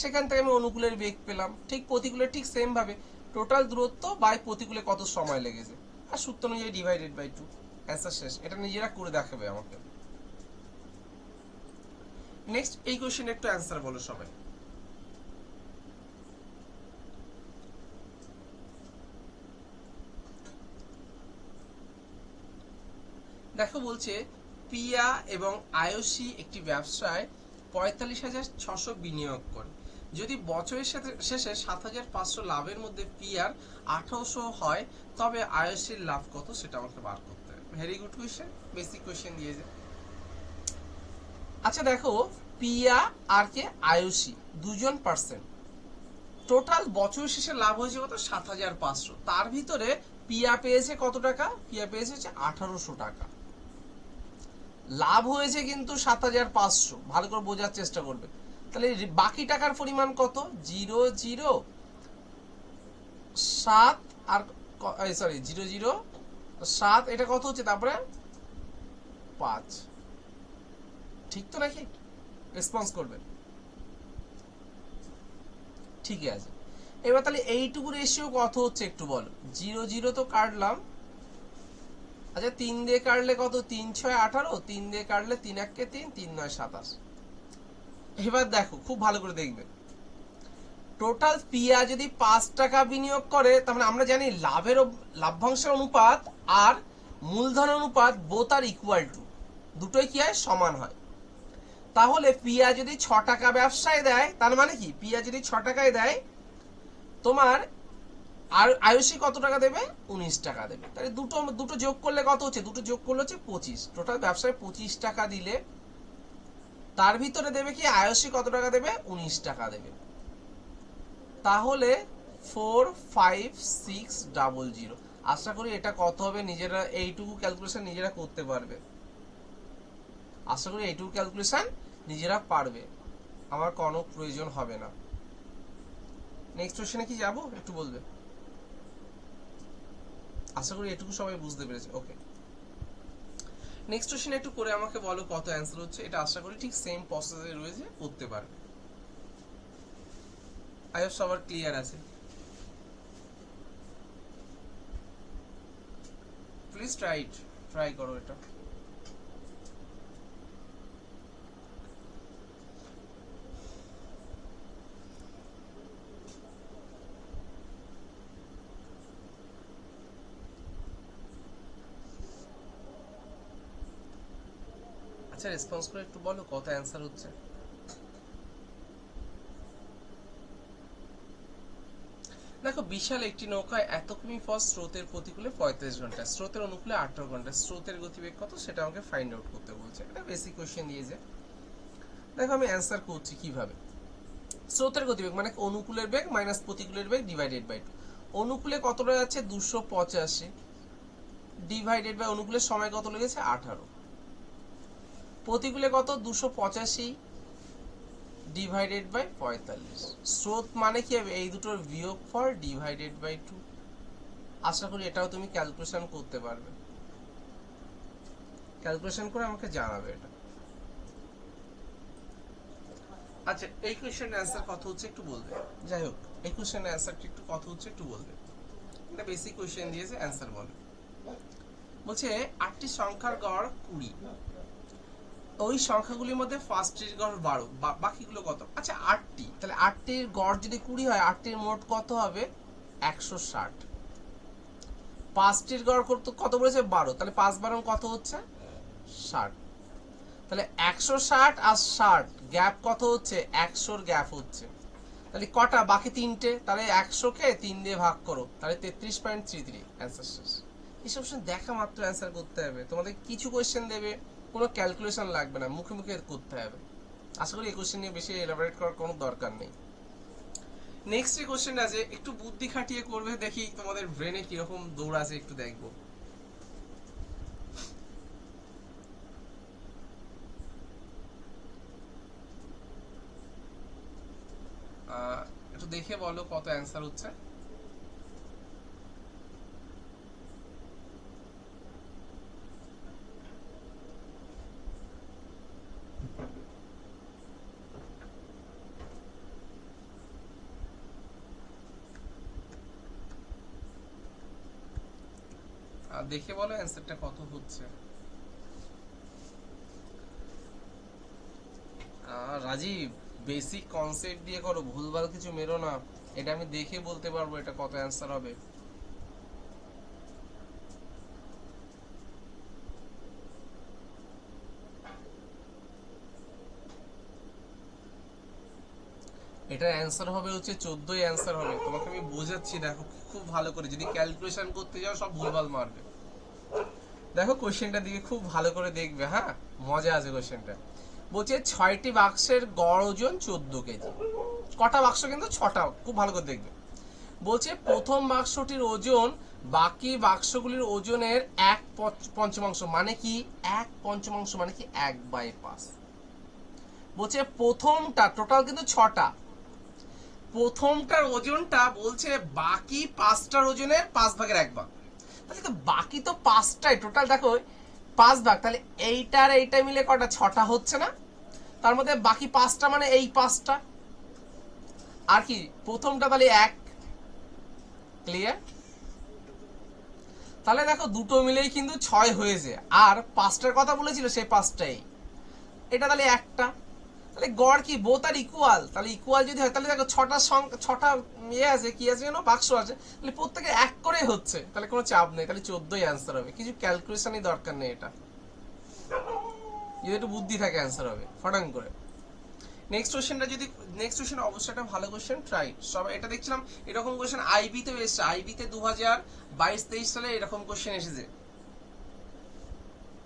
সেখান থেকে আমি অনুকূলের বেগ পেলাম। ঠিক প্রতিকূলের ঠিক সেম ভাবে টোটাল দূরত্ব বাই প্রতিকূলে কত সময় লেগেছে, আর সূত্র অনুযায়ী ডিভাইডেড বাই 2। অ্যান্সার শেষ। এটা নিজেরা করে দেখাবে আমাকে। নেক্সট এই কোশ্চেনের একটু অ্যান্সার বলো সবাই। দেখো বলছে পিয়া এবং আয়ুষী একটি ব্যবসায় 45,600 বিনিয়োগ করে। যদি বছরের শেষে 7,500 লাভের মধ্যে পিয়ার 1800 হয়, তবে আয়ুষীর লাভ কত সেটা আমাকে বার করতে হবে। Very good question, basic question দিয়েছে। আচ্ছা দেখো পিয়া আর কে আয়ুষী দুজন পার্সেন্ট, টোটাল বছর শেষে লাভ হয়েছে কত? 7,500। তার ভিতরে পিয়া পেয়েছে কত টাকা? পিয়া পেয়েছে 1800 টাকা। লাভ হয়েছে কিন্তু 7,500, ভালো করে বোঝার চেষ্টা করবে। তাহলে বাকি টাকার পরিমাণ কত? 007 আর সরি 007, এটা কত হচ্ছে তারপরে 5। ঠিক তো নাকি? রেসপন্স করবে। ঠিক আছে, এবার তাহলে এইটুকু রেশিও কত হচ্ছে একটু বলো। 0 তো কাটলাম, আচ্ছা 3 দিয়ে কাটলে কত? 3 6 18, 3 দিয়ে কাটলে 3 1 কে 3, 3 9 27। এবার দেখো খুব ভালো করে দেখবে, টোটাল পিয়া যদি 5 টাকা বিনিয়োগ করে, তার মানে আমরা জানি লাভ্যাংশের অনুপাত আর মূলধন অনুপাত বোথ আর ইকুয়াল টু, দুটোই কি হয়? সমান হয়। তাহলে পিয়া যদি 6 টাকা ব্যবসায় দেয়, তার মানে কি পিয়া যদি 6 টাকায় দেয়, তোমার আর আয়ুষী কত টাকা দেবে? 19 টাকা দেবে। তাহলে দুটো যোগ করলে কত হচ্ছে? দুটো যোগ করলে হচ্ছে 25। টোটাল ব্যবসায় 25 টাকা দিলে তার ভিতরে দেবে কি আয়ুষী কত টাকা দেবে? 19 টাকা দেবে। তাহলে 45600। আশা করি এটা কত হবে নিজেরা এইটুকু ক্যালকুলেশন নিজেরা করতে পারবে। আশা করি এইটুকু ক্যালকুলেশন নিজেরা পারবে, আমার কোনো প্রয়োজন হবে না। নেক্সট কোশ্চেনে কি যাব একটু বলবে? আশা করি এটুকু সবাই বুঝতে পেরেছে। ওকে, নেক্সট কোশ্চেন একটু করে আমাকে বলো কত অ্যান্সার হচ্ছে। এটা আশা করি ঠিক সেম প্রসেসে রয়েছে, করতে পারবে। আই হোপ সবার ক্লিয়ার আছে। প্লিজ ট্রাই করো এটা। আচ্ছা রেসপন্স করে একটু বলো কত অ্যান্সার হচ্ছে। দেখো বিশাল একটি নৌকায় এত কিমি পথ স্রোতের প্রতিকূলে 35 ঘন্টা, স্রোতের অনুকূলে 18 ঘন্টা, স্রোতের গতিবেগ কত সেটা আমাকে ফাইন্ড আউট করতে বলছে। এটা বেসিক কোশ্চেন দিয়েছে। দেখো আমি অ্যান্সার করছি কিভাবে। স্রোতের গতিবেগ মানে অনুকূলের বেগ মাইনাস প্রতিকূলের বেগ ডিভাইডেড বাই 2। অনুকূলে কতটা যাচ্ছে? 285 ডিভাইডেড বাই অনুকূলের সময় কত লেগেছে? 18। প্রতিকূলে কত? 285 ডিভাইডেড বাই 45। স্রোত মানে কি হবে? এই দুটোর বিয়োগফল ডিভাইডেড বাই 2। আশা করি এটাও তুমি ক্যালকুলেশন করতে পারবে। ক্যালকুলেশন করে আমাকে জানাবে এটা। আচ্ছা এই কোশ্চেনের অ্যান্সার কত হচ্ছে একটু বলবে। যাই হোক এই কোশ্চেনের অ্যান্সারটা একটু কত হচ্ছে একটু বলবে। এটা বেসিক কোশ্চেন দিয়েছে, অ্যান্সার বলো। বলছে 8টি সংখ্যার গড় 20, ওই সংখ্যাগুলির মধ্যে ফার্স্টটির গড় 12, বাকিগুলো কত? আচ্ছা 8টি, তাহলে 8টির গড় যদি 20 হয় 8টির মোট কত হবে? 160। 5টির গড় কত বলেছে? 12, তাহলে 5 12 কত হচ্ছে? 60। তাহলে 160 আর 60 গ্যাপ কত হচ্ছে? 100 এর গ্যাপ হচ্ছে। তাহলে কটা বাকি? 3টে, তাহলে 100 কে 3 দিয়ে ভাগ করো, তাহলে 33.33। অ্যান্সার শেষ। এইসব দেখা মাত্র অ্যান্সার করতে হবে। তোমাদের কিছু কোশ্চেন দেবে, কোনো ক্যালকুলেশন লাগবে না, মুখে মুখে করতে হবে। আশা করি এই কোশ্চেন নিয়ে বেশি এলাবোরেট করার কোনো দরকার নেই। নেক্সট যে কোশ্চেন আছে একটু বুদ্ধি খাটিয়ে করবে, দেখি তোমাদের ব্রেনে কিরকম দৌড় আছে একটু দেখবো। একটু দেখে বলো কত অ্যান্সার হচ্ছে। দেখে বলো অ্যান্সারটা কত হচ্ছে। রাজীব, বেসিক কনসেপ্ট দিয়ে করো, ভুলভাল কিছু মেরো না। এটা আমি দেখে বলতে পারবো এটা কত অ্যান্সার হবে। এটার অ্যান্সার হবে হচ্ছে 14ই অ্যান্সার হবে। তোমাকে আমি বোঝাচ্ছি, দেখো খুব ভালো করে, যদি ক্যালকুলেশন করতে যাও সব ভুলভাল মারবে। দেখো কোশ্চেনটা দিকে খুব ভালো করে দেখবে, হ্যাঁ মজা আছে কোশ্চেনটা। বলছে 6টি বাক্সের গড় ওজন 14 কেজি। কটা বাক্স? কিন্তু 6টা, খুব ভালো করে দেখবে। বলছে প্রথম বাক্সটির ওজন বাকি বাক্সগুলির ওজনের 1/5, মানে কি 1/5, মানে কি 1/5। বলছে প্রথমটা, টোটাল কিন্তু 6টা, প্রথমটার ওজনটা বলছে বাকি 5টার ওজনের 5/1 তাহলে তো বাকি তো 5টাই, টোটাল দেখো 5 ভাগ, তাহলে এইটার এইটা মিলে কটা? 6টা হচ্ছে না? তার মধ্যে বাকি 5টা মানে এই 5টা, আর কি প্রথমটা, তাহলে 1। ক্লিয়ার? তাহলে দেখো দুটো মিলেই কিন্তু 6 হয়েছে, আর 5টার কথা বলেছিল সেই 5টাই, এটা তাহলে একটা। তাহলে গড় কি বোথ আর ইকুয়াল, তাহলে ইকুয়াল যদি হয় তাহলে দেখো 6টা ইয়ে আছে, কি আছে যেন, বাক্স আছে, তাহলে প্রত্যেকে 1 করে হচ্ছে, তাহলে কোনো চাপ নেই, তাহলে 14ই অ্যান্সার হবে। কিছু ক্যালকুলেশনই দরকার নেই, এটা যদি একটু বুদ্ধি থাকে অ্যান্সার হবে ফটাং করে। নেক্সট কোশ্চেনটা যদি, নেক্সট কোশ্চেন অবশ্যই একটা ভালো কোশ্চেন, ট্রাই সবাই। এটা দেখছিলাম এরকম কোশ্চেন আইবি তে এসেছে, আইবি তে 2022-23 সালে এরকম কোশ্চেন এসেছে,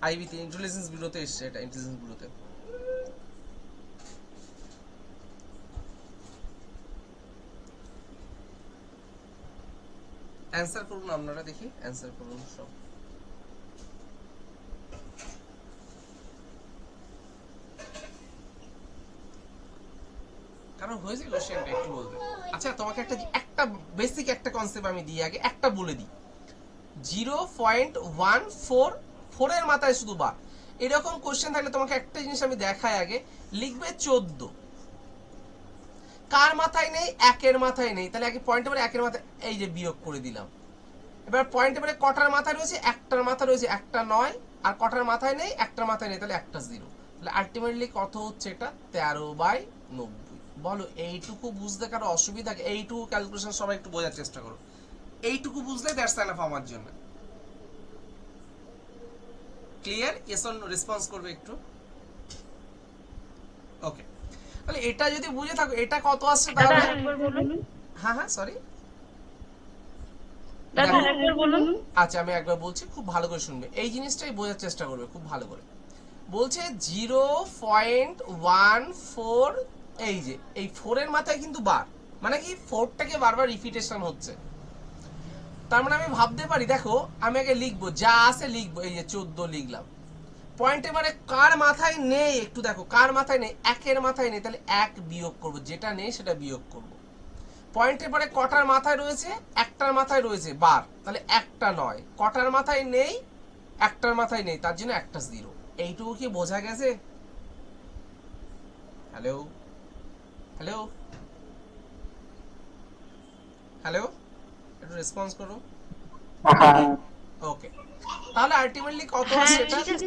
আইবি তে ইন্টেলিজেন্স ব্যুরোতে এসেছে, এটা ইন্টেলিজেন্স ব্যুরোতে। অ্যান্সার করুন আপনারা, দেখি অ্যান্সার করুন সব। কারণ হয়েছে কোশ্চেনটা একটু বলবে। আচ্ছা তোমাকে একটা বেসিক একটা কনসেপ্ট আমি দিই, আগে একটা বলে দিই। 0.14, 4 এর মাথায় শুধু বার, এরকম কোশ্চেন থাকলে তোমাকে একটা জিনিস আমি দেখাই, আগে লিখবে 14। কার মাথায় নেই? 1-এর মাথায় নেই, তাহলে আগে পয়েন্টে পরে 1-এর মাথায়, এই যে বিয়োগ করে দিলাম। এবার পয়েন্টে পরে কটার মাথায় রয়েছে? 1টার মাথায় রয়েছে, একটা 9, আর কটার মাথায় নেই? 1টার মাথায় নেই, তাহলে একটা 0। তাহলে আলটিমেটলি কত হচ্ছে? এটা 13/90। বলো এইটুকু বুঝতে কারো অসুবিধা? এইটুকু ক্যালকুলেশন সবাই একটু বোঝার চেষ্টা করো, এইটুকু বুঝলে দ্যাটস এনাফ আমার জন্য। Clear? Yes or no response করবে একটু। ওকে, তাহলে এটা যদি বুঝে থাকো, এটা কত আসছে তাহলে? হ্যাঁ হ্যাঁ সরি, আচ্ছা আমি একবার বলছি, খুব ভালো করে শুনবে, এই জিনিসটাই বোঝার চেষ্টা করবে খুব ভালো করে। বলছে 0.14, এই যে এই 4 এর মাথায় কিন্তু বার, মানে কি 4টাকে বারবার রিপিটেশন হচ্ছে। তার মানে আমি ভাবতে পারি, দেখো আমি আগে লিখবো, যা আছে লিখবো, এই যে 14 লিখলাম। পয়েন্টে মানে কার মাথায় নেই একটু দেখো, কার মাথায় নেই? 1-এর মাথায় নেই, তাহলে 1 বিয়োগ করব, যেটা নেই সেটা বিয়োগ করব। পয়েন্টের পরে কটার মাথায় রয়েছে? 1টার মাথায় রয়েছে বার, তাহলে একটা 9, কটার মাথায় নেই? 1টার মাথায় নেই, তার জন্য একটা 0। এইটুকু কি বোঝা গেছে? হ্যালো হ্যালো হ্যালো, একটু রেসপন্স করো। ওকে, তাহলে আলটিমেটলি কত হ্যাঁ আসছে এটা? ঠিক আছে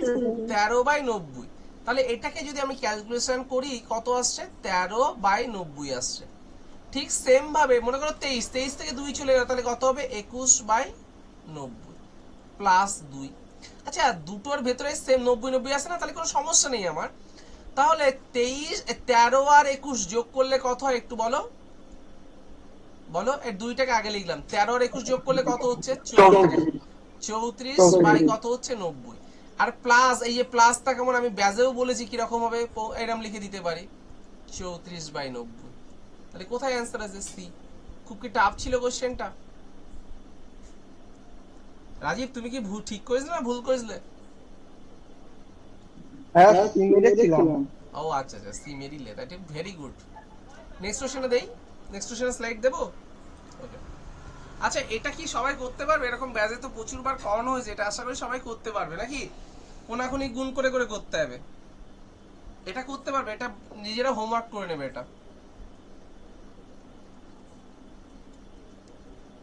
স্যার। 13/90। তাহলে এটাকে যদি আমি ক্যালকুলেশন করি কত আসছে? 13/90 আসছে। ঠিক সেম ভাবে মনে করো 23 থেকে 2 চলে গেল, তাহলে কত হবে? 21/90 প্লাস 2। আচ্ছা দুটোর ভেতরে সেম 90 আসে না, তাহলে কোনো সমস্যা নেই আমার। তাহলে 13 আর 21 যোগ করলে কত হয় একটু বলো বলো। এর দুইটাকে আগে লিখলাম, 13 আর 21 যোগ করলে কত হচ্ছে? 34। 34 বাই কত হচ্ছে? 90। আর প্লাস, এই যে প্লাসটা কেমন আমি ব্যাজেও বলেছি কিরকম হবে, এরকম লিখে দিতে পারি 34/90। তাহলে কোথায় অ্যান্সার আছে? সি। খুব কি টাফ ছিল কোশ্চেনটা? রাজীব তুমি কি ভুল ঠিক করেছিলে না ভুল করেছিলে? হ্যাঁ মেরেছিলাম। ও আচ্ছা আচ্ছা, সি মেরিলে, that is very good. Next কোশ্চেনে দেই, নেক্সট কোশ্চেনে স্লাইড দেবো। ওকে। আচ্ছা এটা কি সবাই করতে পারবে? এরকম ব্যাজে তো প্রচুর বার করানো হয়েছে, এটা আশা করি সবাই করতে পারবে নাকি? কোনাকুনি গুণ করে করে করতে হবে, এটা করতে পারবে? এটা নিজেরা হোমওয়ার্ক করে নেবে এটা।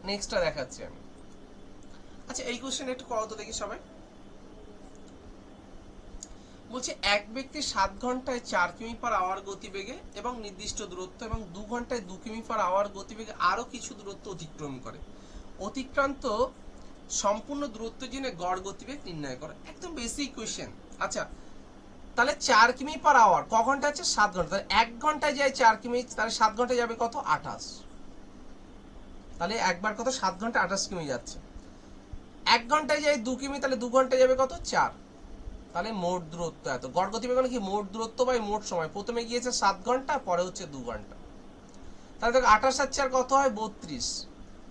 নেক্সটটা দেখাচ্ছি আমি। আচ্ছা এই কোশ্চেন একটু করো তো দেখি সবাই। বলছে এক ব্যক্তি 7 ঘন্টায় 4 কিমি পার আওয়ার গতিবেগে এবং নির্দিষ্ট দূরত্ব এবং 2 ঘন্টায় 2 কিমি পার আওয়ার গতিবেগে আরো কিছু দূরত্ব অতিক্রম করে। অতিক্রান্ত সম্পূর্ণ দূরত্ব জেনে গড় গতিবেগ নির্ণয় করে। একদম বেসিক কোশ্চেন। আচ্ছা তাহলে 4 কিমি পার আওয়ার ক ঘন্টা আছে? 7 ঘন্টা। তাহলে 1 ঘন্টায় যায় 4 কিমি, তাহলে 7 ঘন্টায় যাবে কত? 28। তাহলে একবার কত? 7 ঘন্টা 28 কিমি যাচ্ছে। 1 ঘন্টায় যায় 2 কিমি, তাহলে 2 ঘন্টায় যাবে কত? 4। তাহলে মোট দূরত্ব এত। গড় গতিবেগ মানে কি? মোট দূরত্ব বাই মোট সময়। প্রথমে গিয়েছে 7 ঘন্টা, পরে হচ্ছে 2 ঘন্টা। তাহলে দেখো 28 আর 4 কত হয়? 32।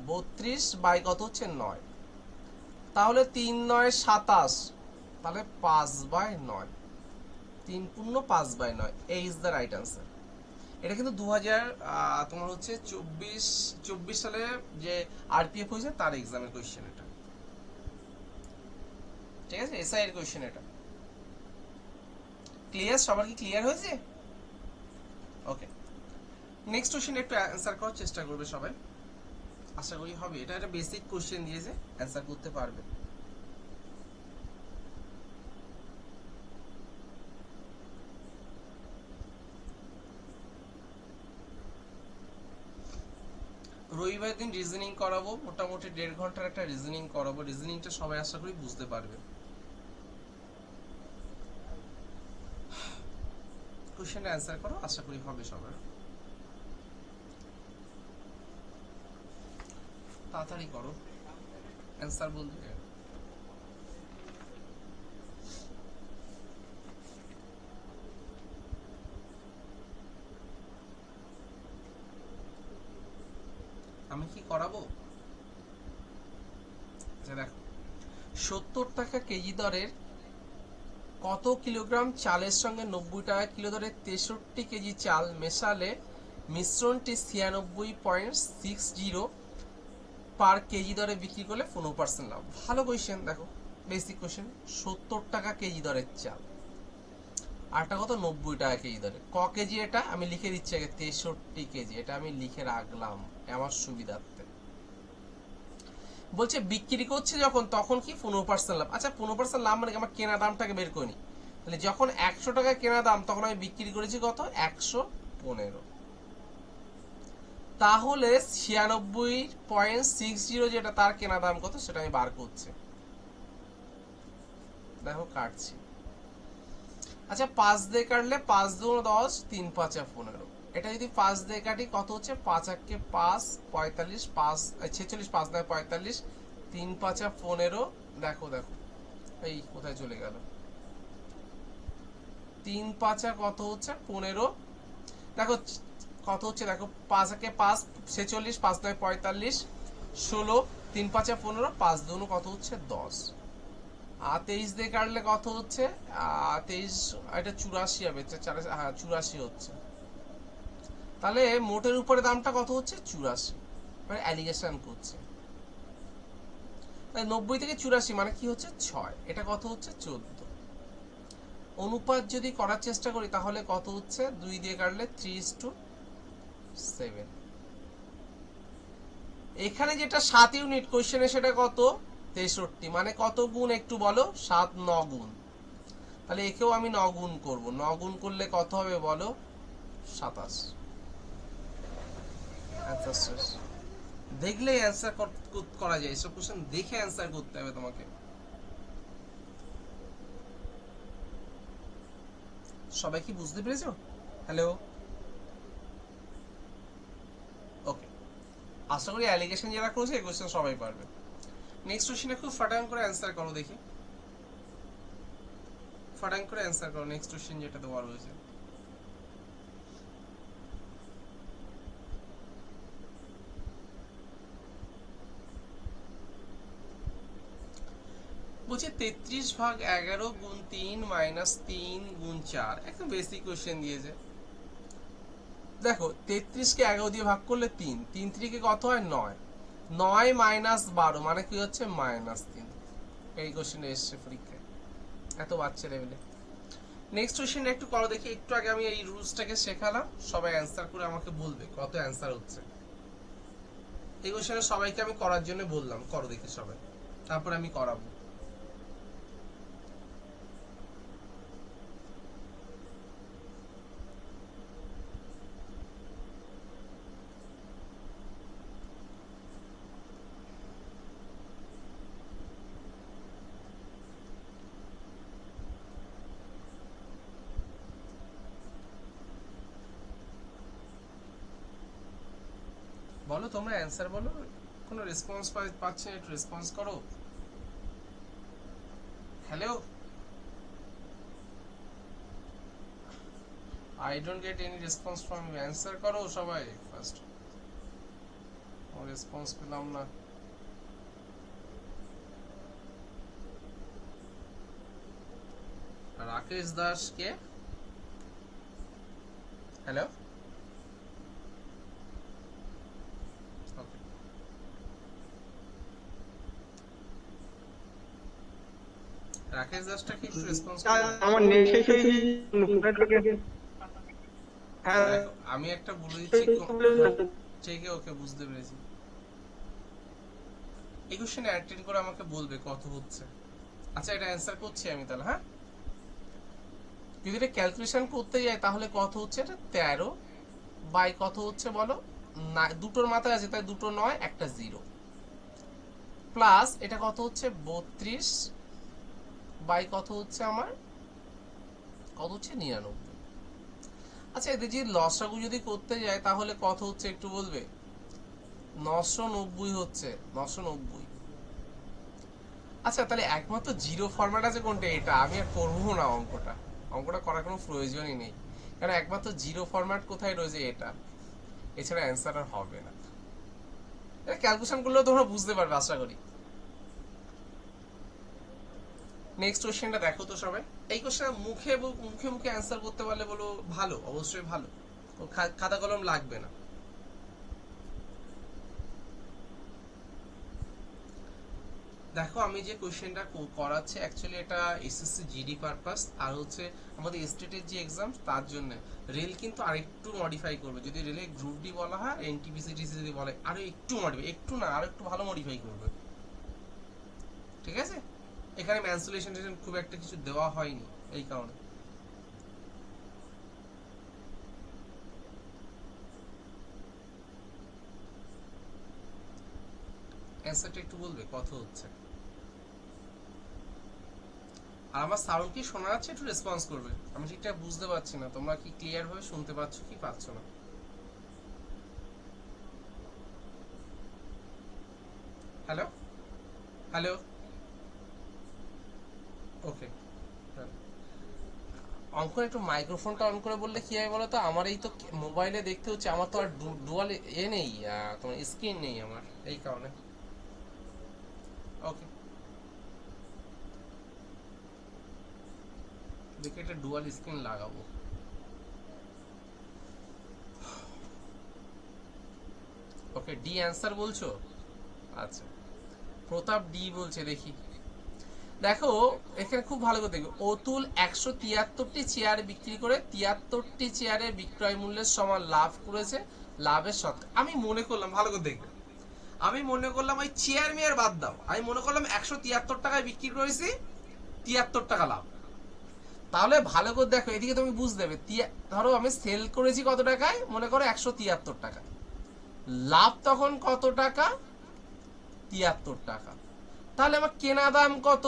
32 বাই কত হচ্ছে? 9। তাহলে 3 9 27, তাহলে 5/9। 3 পূর্ণ 5/9, এই ইজ দ্য রাইট আনসার। এটা কিন্তু 2000 তোমার হচ্ছে 24 সালে যে আরপিএফ হয়েছে তার এক্সামের কোশ্চেন এটা, ঠিক আছে? এসআই এর কোশ্চেন এটা। ক্লিয়ার? সবার কি ক্লিয়ার হয়েছে? ওকে। নেক্সট কোশ্চেন একটু অ্যান্সার করার চেষ্টা করবে সবাই, আশা করি হবে। এটা একটা বেসিক কোশ্চেন দিয়েছে, অ্যান্সার করতে পারবে। রবিবার দিন রিজনিং করাবো, মোটামুটি 1.5 ঘন্টার একটা রিজনিং করাবো। রিজনিংটা সবাই আশা করি বুঝতে পারবে। কোশ্চেনটা অ্যান্সার করো, আশা করি হবে সবার। তাড়াতাড়ি করো, অ্যান্সার বলতে। আমি কি করাবো? দেখো 70 টাকা কেজি দরের কত কিলোগ্রাম চালের সঙ্গে 90 টাকা কিলো দরের 63 কেজি চাল মেশালে মিশ্রণটি 96.60 পার কেজি দরে বিক্রি করলে 15% লাভ। ভালো কোয়েশ্চেন। দেখো বেসিক কোয়েশ্চেন, 70 টাকা কেজি দরের চাল, আরটা কত? 90 টাকা কেজি দরে। ক কেজি এটা আমি লিখে দিচ্ছি আগে, 63 কেজি। এটা আমি লিখে রাখলাম আমার সুবিধার্থে। বলছে বিক্রি করছে যখন, তখন কি 15% লাভ। আচ্ছা 15% লাভ মানে আমার কেনা দামটাকে বের করে নি। তাহলে যখন 100 টাকা কেনা দাম, তখন আমি বিক্রি করেছি কত? 115। তাহলে 96.60 যেটা তার কেনা দাম কত সেটা আমি বার করছি। দেখো কাটছি। আচ্ছা 5 দিয়ে কাটলে 5 2 10, 3 5 15। এটা যদি 5 দিয়ে কাটি কত হচ্ছে? 5 1 5, 45, 5 46, 5 9 45, 3 5 15। দেখো দেখো এই কোথায় চলে গেল? 3 5 কত হচ্ছে? 15। দেখো কত হচ্ছে? দেখো 5 1 5, 46, 5 9 45, 16, 3 5 15, 5 2 কত হচ্ছে? 10। আর 23 দিয়ে কাটলে কত হচ্ছে? 23, এটা 84 হবে। হ্যাঁ 84 হচ্ছে। তাহলে মোটের উপরে দামটা কত হচ্ছে? 84। মানে অ্যালিগেশন করছে। 90 থেকে 84 মানে কি হচ্ছে? 6। এটা কত হচ্ছে? 14। অনুপাত যদি করার চেষ্টা করি তাহলে কত হচ্ছে? 2 দিয়ে কাটলে 3:7। এখানে যেটা 7 ইউনিট কোশ্চেনে সেটা কত? 63 মানে কত গুণ একটু বলো, 7 9 গুণ। তাহলে একেও আমি 9 গুণ করব, 9 গুণ করলে কত হবে বলো, 27। অ্যান্সার শেষ। দেখলেই অ্যান্সার করা যায়, এসব কোশ্চেন দেখে অ্যান্সার করতে হবে তোমাকে। সবাই কি বুঝতে পেরেছো? হ্যালো, ওকে, আশা করি অ্যালিগেশন যারা করেছে এই কোশ্চেন সবাই পারবে। নেক্সট কোশ্চেনে খুব ফাটাং করে অ্যান্সার করো দেখি, ফাটাং করে অ্যান্সার করো নেক্সট কোশ্চেন যেটা তোমার রয়েছে। বলছে 33/11 গুণ 3 মাইনাস 3 গুণ 4, একদম বেসিক কোশ্চেন দিয়েছে। দেখো 33 কে 11 দিয়ে ভাগ করলে 3, 3 3 কত হয় 9, 9 মাইনাস 12 মানে কি হচ্ছে -3। এই কোশ্চেন এসছে পরীক্ষায়, এত বাচ্চা লেভেলে। নেক্সট কোশ্চেন একটু করো দেখি, একটু আগে আমি এই রুলসটাকে শেখালাম, সবাই অ্যান্সার করে আমাকে বলবে কত অ্যান্সার হচ্ছে। এই কোশ্চেনে সবাইকে আমি করার জন্য বললাম, করো দেখি সবাই, তারপর আমি করাবো। বলো তোমরা অ্যান্সার বলো, কোনো রেসপন্স পাচ্ছি না, একটু রেসপন্স করো। Hello, I don't get any response from you, answer করো সবাই ফার্স্ট, ও রেসপন্স পেলাম না। রাকেশ দাস কে? হ্যালো, ওকে, রাকেশ দাসটা কি একটু রেসপন্স করো। আমার নেট শেষ হয়েছে। হ্যাঁ, দেখো আমি একটা বলে দিচ্ছি, ঠিক আছে, ওকে বুঝতে পেরেছি। এই কোশ্চেনে অ্যাটেন্ড করে আমাকে বলবে কত হচ্ছে। আচ্ছা এটা অ্যান্সার করছি আমি তাহলে, হ্যাঁ। যদি এটা ক্যালকুলেশন করতে যাই তাহলে কত হচ্ছে, এটা 13 বাই কত হচ্ছে বলো, না দুটোর মাথায় আছে তাই দুটো 9 একটা 0, প্লাস এটা কত হচ্ছে 32 বাই কত হচ্ছে আমার, কত হচ্ছে 99। আচ্ছা এদের যদি লসাগু যদি করতে যায় তাহলে কত হচ্ছে একটু বলবে, 990 হচ্ছে, 990। আচ্ছা তাহলে একমাত্র জিরো ফরম্যাট আছে কোনটা, এটা আমি আর করবো না, অঙ্কটা করার কোনো প্রয়োজনই নেই, কারণ একমাত্র জিরো ফরম্যাট কোথায় রয়েছে, এটা, এছাড়া অ্যান্সার আর হবে না। এটা ক্যালকুলেশন করলেও তোমরা বুঝতে পারবে আশা করি। নেক্সট কোশ্চেনটা দেখো তো সবাই, এই কোশ্চেন মুখে মুখে মুখে অ্যান্সার করতে পারলে বলো ভালো, অবশ্যই ভালো, খাতা কলম লাগবে না। দেখো আমি যে কোশ্চেনটা করাচ্ছি অ্যাকচুয়ালি এটা এসএসসি জিডি পারপাস, আর হচ্ছে আমাদের স্টেটের যে এক্সাম তার জন্য। রেল কিন্তু আরেকটু মডিফাই করবে, যদি রেলে গ্রুপ ডি বলা হয়, এনটিপিসিটিসি যদি বলে আরো একটু মডিফাই, একটু না আরো একটু ভালো মডিফাই করবে, ঠিক আছে। এখানে ম্যানসুলেশন খুব একটা কিছু দেওয়া হয়নি এই কারণে। অ্যান্সারটা একটু বলবে কত হচ্ছে, আর আমার সাউন্ড কি শোনা যাচ্ছে, একটু রেসপন্স করবে, আমি ঠিকঠাক বুঝতে পারছি না, তোমরা কি ক্লিয়ার ভাবে শুনতে পাচ্ছ কি পাচ্ছ না। হ্যালো হ্যালো, ওকে, অঙ্কন একটু মাইক্রোফোনটা অন করে বললে কি হয় বলো তো, আমার এই তো মোবাইলে দেখতে হচ্ছে, আমার তো আর ডুয়াল এ নেই, তোমার স্ক্রিন নেই আমার, এই কারণে। ওকে, দেখে একটা ডুয়াল স্ক্রিন লাগাবো। ওকে, ডি অ্যান্সার বলছো, আচ্ছা প্রতাপ ডি বলছে, দেখি দেখো এখানে খুব ভালো করে দেখো, অতুল 173টি চেয়ার বিক্রি করে 73টি চেয়ারের বিক্রয় মূল্যের সমান লাভ করেছে, লাভের শতকরা, আমি মনে করলাম ভালো করে দেখবে, আমি মনে করলাম ওই চেয়ার মেয়ার বাদ দাও, আমি মনে করলাম 173 টাকায় বিক্রি করেছি, 73 টাকা লাভ। তাহলে ভালো করে দেখো, এদিকে তুমি বুঝতে দেবে, ধরো আমি সেল করেছি কত টাকায়, মনে করো 173 টাকা, লাভ তখন কত টাকা, 73 টাকা। তাহলে আমার কেনা দাম কত,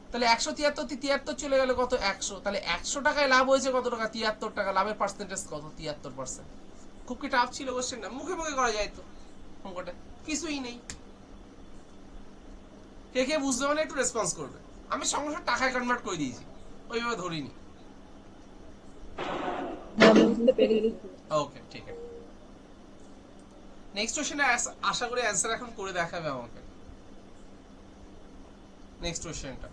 তাহলে 173 চলে গেল কত, 100, তাহলে 100 টাকায় লাভ হয়েছে কত টাকা, 73 টাকা। লাভের পার্সেন্টেজ কত, 73%। খুব কি টাফ ছিল কোশ্চেনটা? মুখে মুখে করা যায় তো অঙ্কটা, কিছুই নেই। কে কে বুঝতে মানে একটু রেসপন্স করবে। আমি সঙ্গে সঙ্গে টাকায় কনভার্ট করে দিয়েছি, ওইভাবে ধরিনি। বুঝতে পেরেছি। ওকে, ঠিক আছে। নেক্সট কোশ্চেনে আশা করি অ্যান্সার এখন করে দেখাবে আমাকে। নেক্সট কোশ্চেনটা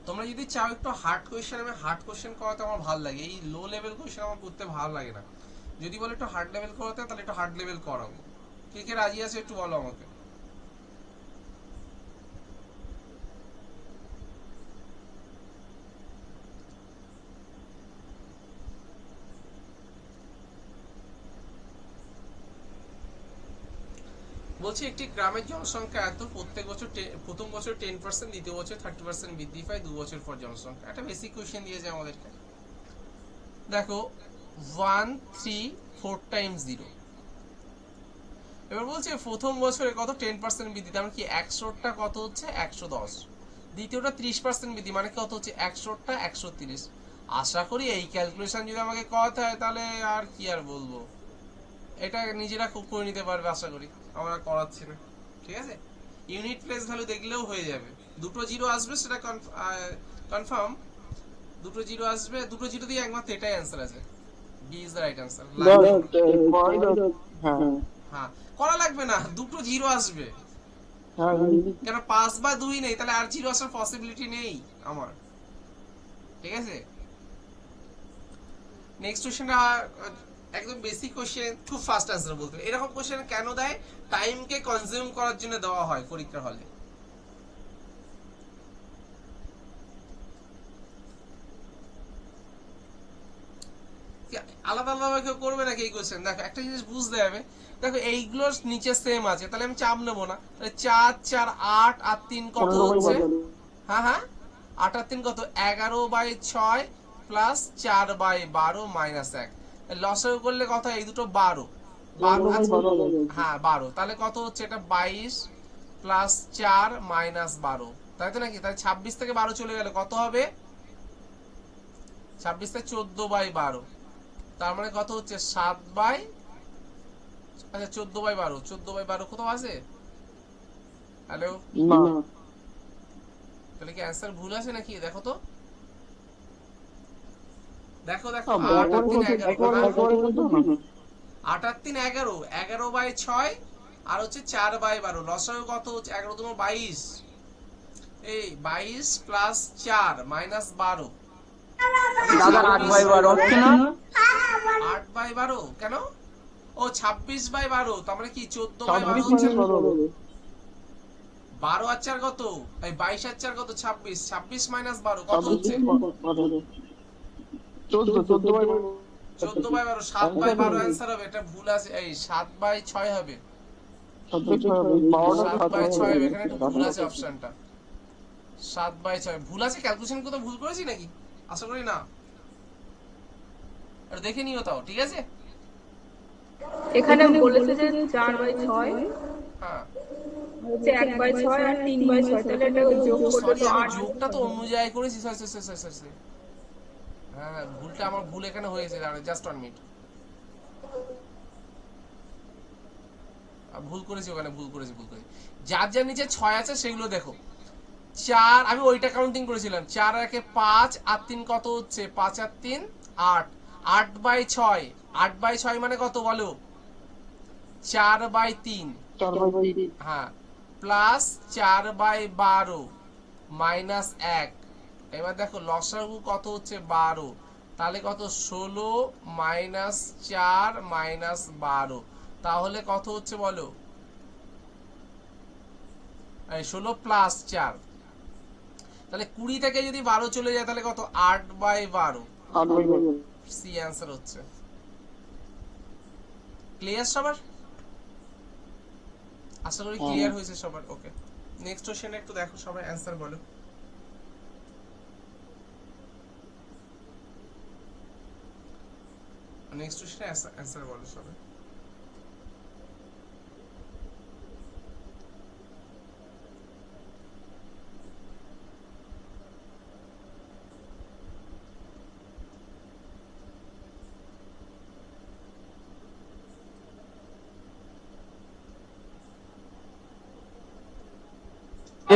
তোমরা যদি চাও একটু হার্ড কোশ্চেন, আমি হার্ড কোশ্চেন করাতে আমার ভালো লাগে, এই লো লেভেল কোশ্চেন আমার করতে ভালো লাগে না। যদি বলে একটু হার্ড লেভেল করাতে, তাহলে একটু হার্ড লেভেল করাবো। কে কে রাজি আছে একটু বলো আমাকে। বলছি একটি গ্রামের জনসংখ্যা এত, প্রত্যেক বছর প্রথম বছর 10%, দ্বিতীয় বছর 30% বৃদ্ধি পায় 2 বছর পর জনসংখ্যা। একটা বেসিক কোশ্চেন দিয়েছে আমাদেরকে। দেখো 1 3 4 টাইমস 0। এবার বলছে প্রথম বছরে কত, 10% বৃদ্ধি, তার মানে কি 100টা কত হচ্ছে 110, দ্বিতীয়টা 30% বৃদ্ধি, মানে কত হচ্ছে 100টা 130। আশা করি এই ক্যালকুলেশন যদি আমাকে করাতে হয়, তাহলে আর কি আর বলবো, এটা নিজেরা খুব করে নিতে পারবে আশা করি, আমরা করাচ্ছি না। ঠিক আছে, ইউনিট প্লেস ভ্যালু দেখলেও হয়ে যাবে। দুটো জিরো আসবে সেটা কনফার্ম, দুটো জিরো আসবে, দুটো জিরো দিয়ে একমাত্র এটাই অ্যান্সার আছে, B is the right answer. হ্যাঁ, করা লাগবে না, দুটো জিরো আসবে। কেন 5 বা 2 নেই, তাহলে আর জিরো আসার পসিবিলিটি নেই আমার। ঠিক আছে, নেক্সট কোশ্চেনটা একদম বেসিক কোশ্চেন, খুব ফাস্ট অ্যান্সার বলতে হবে। এরকম কোশ্চেন কেন দেয়, টাইমকে কনজিউম করার জন্য দেওয়া হয় পরীক্ষার হলে। আলাদা আলাদা কেউ করবে নাকি এই কোশ্চেন? দেখো একটা জিনিস বুঝতে হবে, দেখো এইগুলোর নিচে সেম আছে, তাহলে আমি চাপ নেবো না। তাহলে 4 4 8 আর 3 কত হচ্ছে, হ্যাঁ হ্যাঁ 8 আর 3 কত, 11/6 প্লাস 4/12 মাইনাস 1। লসাগু করলে কত, এই দুটো 12, হ্যাঁ 12, তাহলে কত হচ্ছে এটা 22 প্লাস 4 মাইনাস 12, তাই তো নাকি? তাহলে 26 থেকে 12 চলে গেলে কত হবে, 26 থেকে 14/12, তার মানে কত হচ্ছে 7 বাই, আচ্ছা 14/12, 14/12 কোথাও আছে? হ্যালো, তাহলে কি অ্যান্সার ভুল আছে নাকি? দেখো তো, দেখো দেখো, 8 আর 3 11, 8 আর 3 11, 11/6 আর হচ্ছে 4/12, লসাগু কত হচ্ছে 11 তোমার 22, এই 22 প্লাস 4 মাইনাস 12, দাদা 8/12 হচ্ছে না? 8/12 কেন, ও 26/12, তার মানে কি 14/12 হচ্ছে না? 12 আর 4 কত, এই 22 আর 4 কত, 26, 26 মাইনাস 12 কত হচ্ছে 14/12, 7/12 অ্যান্সার হবে। এটা ভুল আছে, এই 7/6 হবে, 7/6 হবে, এখানে একটু ভুল আছে অপশনটা, 7/6 ভুল আছে। ক্যালকুলেশন কোথাও ভুল করেছি নাকি? আশা করি না, আর দেখে নিও তাও, ঠিক আছে? এখানে বলেছে যে 4/6, হ্যাঁ হচ্ছে 1/6 আর 3/6, তাহলে এটা যোগ করলে সরি, তো আমি 8। যোগটা তো অন্য জায়গায় করেছি, সরি। হ্যাঁ ভুলটা আমার, ভুল এখানে হয়েছে, জাস্ট 1 মিনিট, ভুল করেছি ওখানে, ভুল করেছি। যার যার নিচে 6 আছে সেগুলো দেখো। 4 আমি ওইটা কাউন্টিং করেছিলাম, 4 আর 1 5 আর 3 কত হচ্ছে, 5 আর 3 8, 8/6, 8/6 মানে কত বলো, 4/3, হ্যাঁ প্লাস 4/12 মাইনাস 1। এবার দেখো লসাগু কত হচ্ছে 12, তাহলে কত 16 মাইনাস 4 মাইনাস 12, তাহলে কত হচ্ছে বলো, 16 প্লাস 4, তাহলে 20 থেকে যদি 12 চলে যায় তাহলে কত? 8/12। 8/12। সি অ্যান্সার হচ্ছে। ক্লিয়ার সবার? আশা করি ক্লিয়ার হয়েছে সবার। ওকে, নেক্সট কোশ্চেন একটু দেখো সবাই, অ্যান্সার বলো। নেক্সট কোশ্চেনে অ্যান্সার বলো সবাই।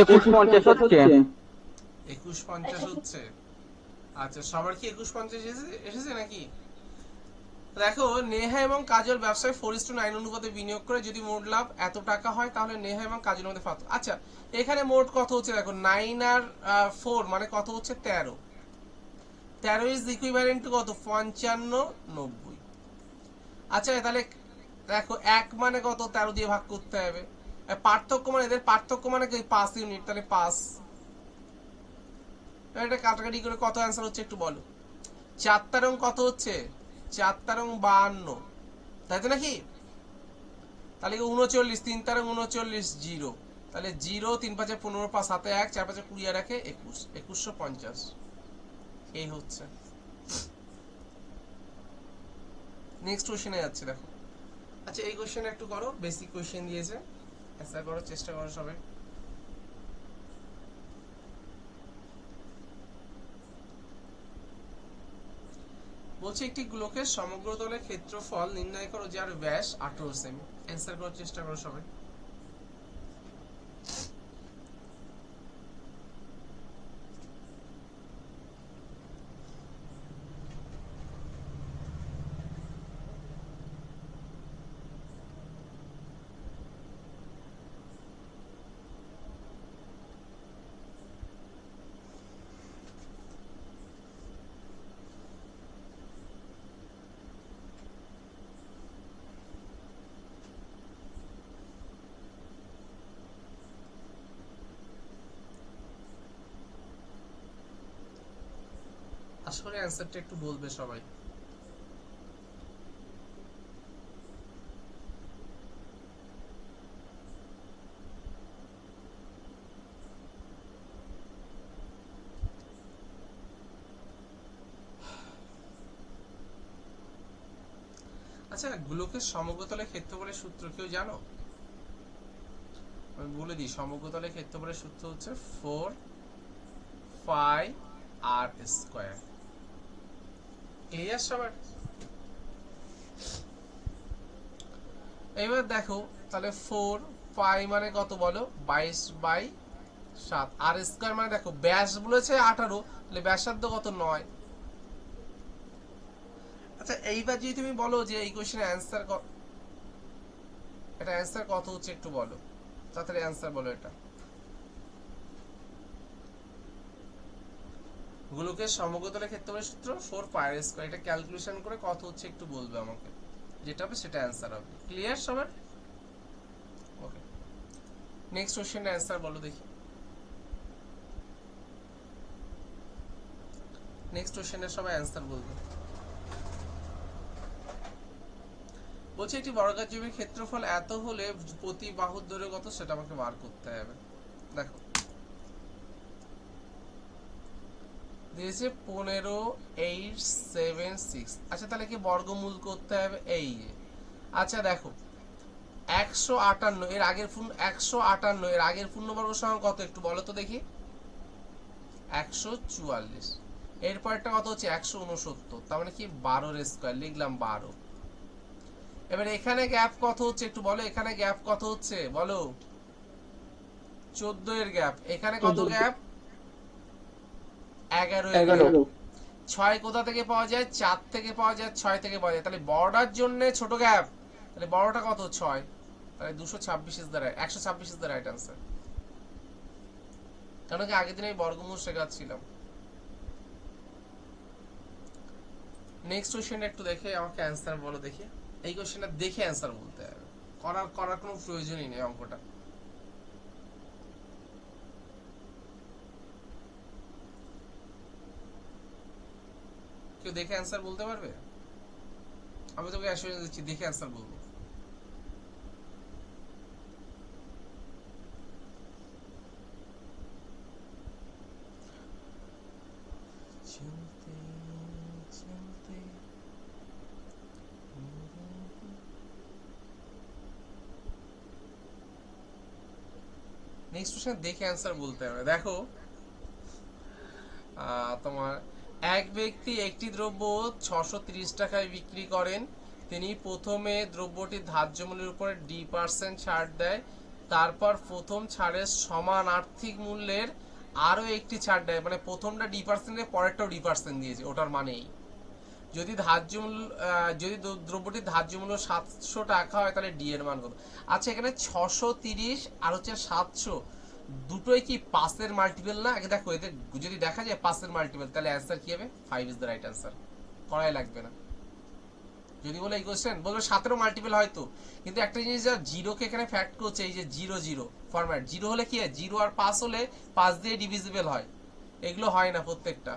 একুশ 50 হচ্ছে। 21.50 হচ্ছে। আচ্ছা, সবার কি 21.50 এসেছে নাকি? দেখো, নেহা এবং কাজল ব্যবসায় 4:9 অনুপাতে বিনিয়োগ করে যদি মোট লাভ এত টাকা হয় তাহলে নেহা এবং কাজলের মধ্যে ফারাক। আচ্ছা, এখানে মোট কত হচ্ছে দেখো, 9 আর 4 মানে কত হচ্ছে? 13। 13 ইজ ইকুইভ্যালেন্ট টু কত? 55, 90। আচ্ছা, তাহলে দেখো 1 মানে কত? 13 দিয়ে ভাগ করতে হবে। পার্থক্য মানে এদের পার্থক্য মানে কি? 5 ইউনিট, তাহলে 5। এটা কাটাকাটি করে কত অ্যান্সার হচ্ছে একটু বলো। 4 তারং কত হচ্ছে? 4 তারং 52, তাই তো নাকি? তাহলে 39, 3 তারং 39, 0। তাহলে 0, 3 5 15, 5 7 1, 4 5 20 আর 1 21, 2150। এই হচ্ছে। নেক্সট কোশ্চেনে যাচ্ছে দেখো। আচ্ছা, এই কোশ্চেন একটু করো, বেসিক কোশ্চেন দিয়েছে, অ্যান্সার করার চেষ্টা করো সবাই। বলছে একটি গোলকের সমগ্র তলের ক্ষেত্রফল নির্ণয় করো যার ব্যাস 18 সেমি। অ্যান্সার করার চেষ্টা করো সবাই। আশা করি অ্যান্সারটা একটু বলবে সবাই। আচ্ছা, গোলকের সমগ্রতলের ক্ষেত্রফলের সূত্র কেউ জানো? আমি বলে দিই, সমগ্রতলের ক্ষেত্রফলের সূত্র হচ্ছে 4 পাই আর স্কয়ার। ক্লিয়ার সবার? এবার দেখো, তাহলে 4 পাই মানে কত বলো? 22/7। আর স্কয়ার মানে দেখো ব্যাস বলেছে 18, তাহলে ব্যাসার্ধ কত? 9। আচ্ছা, এইবার যদি তুমি বলো যে এই কোশ্চেনের অ্যান্সার এটা অ্যান্সার কত হচ্ছে একটু বলো, তাড়াতাড়ি অ্যান্সার বলো। এটা গোলকের সমগ্রতলের ক্ষেত্রফলের সূত্র 4 পাই আর স্কয়ার। এটা ক্যালকুলেশন করে কত হচ্ছে একটু বলবে আমাকে, যেটা হবে সেটা অ্যান্সার হবে। ক্লিয়ার সবার? ওকে, নেক্সট কোশ্চেনের অ্যান্সার বলো দেখি। নেক্সট কোশ্চেনের সবাই অ্যান্সার বলবে। বলছে একটি বর্গাকার জমির ক্ষেত্রফল এত হলে প্রতি বাহুর দৈর্ঘ্য কত সেটা আমাকে বার করতে হবে। দেখো দিয়েছে 15, 8, 7, 6। আচ্ছা, তাহলে কি বর্গমূল করতে হবে? এই যে আচ্ছা দেখো, 158 এর আগের 158 এর আগের পূর্ণবর্গ সংখ্যা কত একটু বলো তো দেখি। 144। এরপরটা কত হচ্ছে? 169। তার মানে কি 12 এর স্কয়ার, লিখলাম 12। এবার এখানে গ্যাপ কত হচ্ছে একটু বলো, এখানে গ্যাপ কত হচ্ছে বলো? 14 এর গ্যাপ। এখানে কত গ্যাপ? 11 এর গ্যাপ। 6 কোথা থেকে পাওয়া যায়? 4 থেকে পাওয়া যায়, 6 থেকে পাওয়া যায়। তাহলে বড়টার জন্য ছোট গ্যাপ, তাহলে বড়টা কত? 6। তাহলে 226 is the right, 126 is the right answer. কারণ কি আগের দিন আমি বর্গমূল শেখাচ্ছিলাম। নেক্সট কোশ্চেন একটু দেখে আমাকে অ্যান্সার বলো দেখি। এই কোশ্চেনটা দেখে অ্যান্সার বলতে হবে, করার কোনো প্রয়োজনই নেই অঙ্কটা। কেউ দেখে অ্যান্সার বলতে পারবে? আমি তোকে অ্যাসুরেন্স দিচ্ছি, দেখে অ্যান্সার বলবো। নেক্সট কোশ্চেন দেখে অ্যান্সার বলতে হবে। দেখো তোমার এক ব্যক্তি একটি দ্রব্য 630 টাকায় বিক্রি করেন। তিনি প্রথমে দ্রব্যটির ধার্য মূল্যের উপরে D% ছাড় দেয়, তারপর প্রথম ছাড়ের সমান আর্থিক মূল্যের আরো একটি ছাড় দেয়। মানে প্রথমটা D% এর পরেরটাও D% দিয়েছে, ওটার মানেই যদি ধার্য মূল্য যদি দ্রব্যটির ধার্য মূল্য 700 টাকা হয় তাহলে ডি এর মান কত? আচ্ছা এখানে 630 আর হচ্ছে 700 দুটোই কি 5 এর মাল্টিপল না? আগে দেখো এদের যদি দেখা যায় 5 এর মাল্টিপল তাহলে অ্যানসার কি হবে? 5 ইজ দ্য রাইট অ্যানসার। করাই লাগবে না। যদি বলে এই কোশ্চেন বলবে 7 এরও মাল্টিপল হয়তো, কিন্তু একটা জিনিস যা জিরোকে এখানে ফ্যাক্ট করছে, এই যে 0 0 ফরম্যাট, 0 হলে কি হয়? 0 আর 5 হলে 5 দিয়ে ডিভিজিবল হয়, এগুলো হয় না প্রত্যেকটা,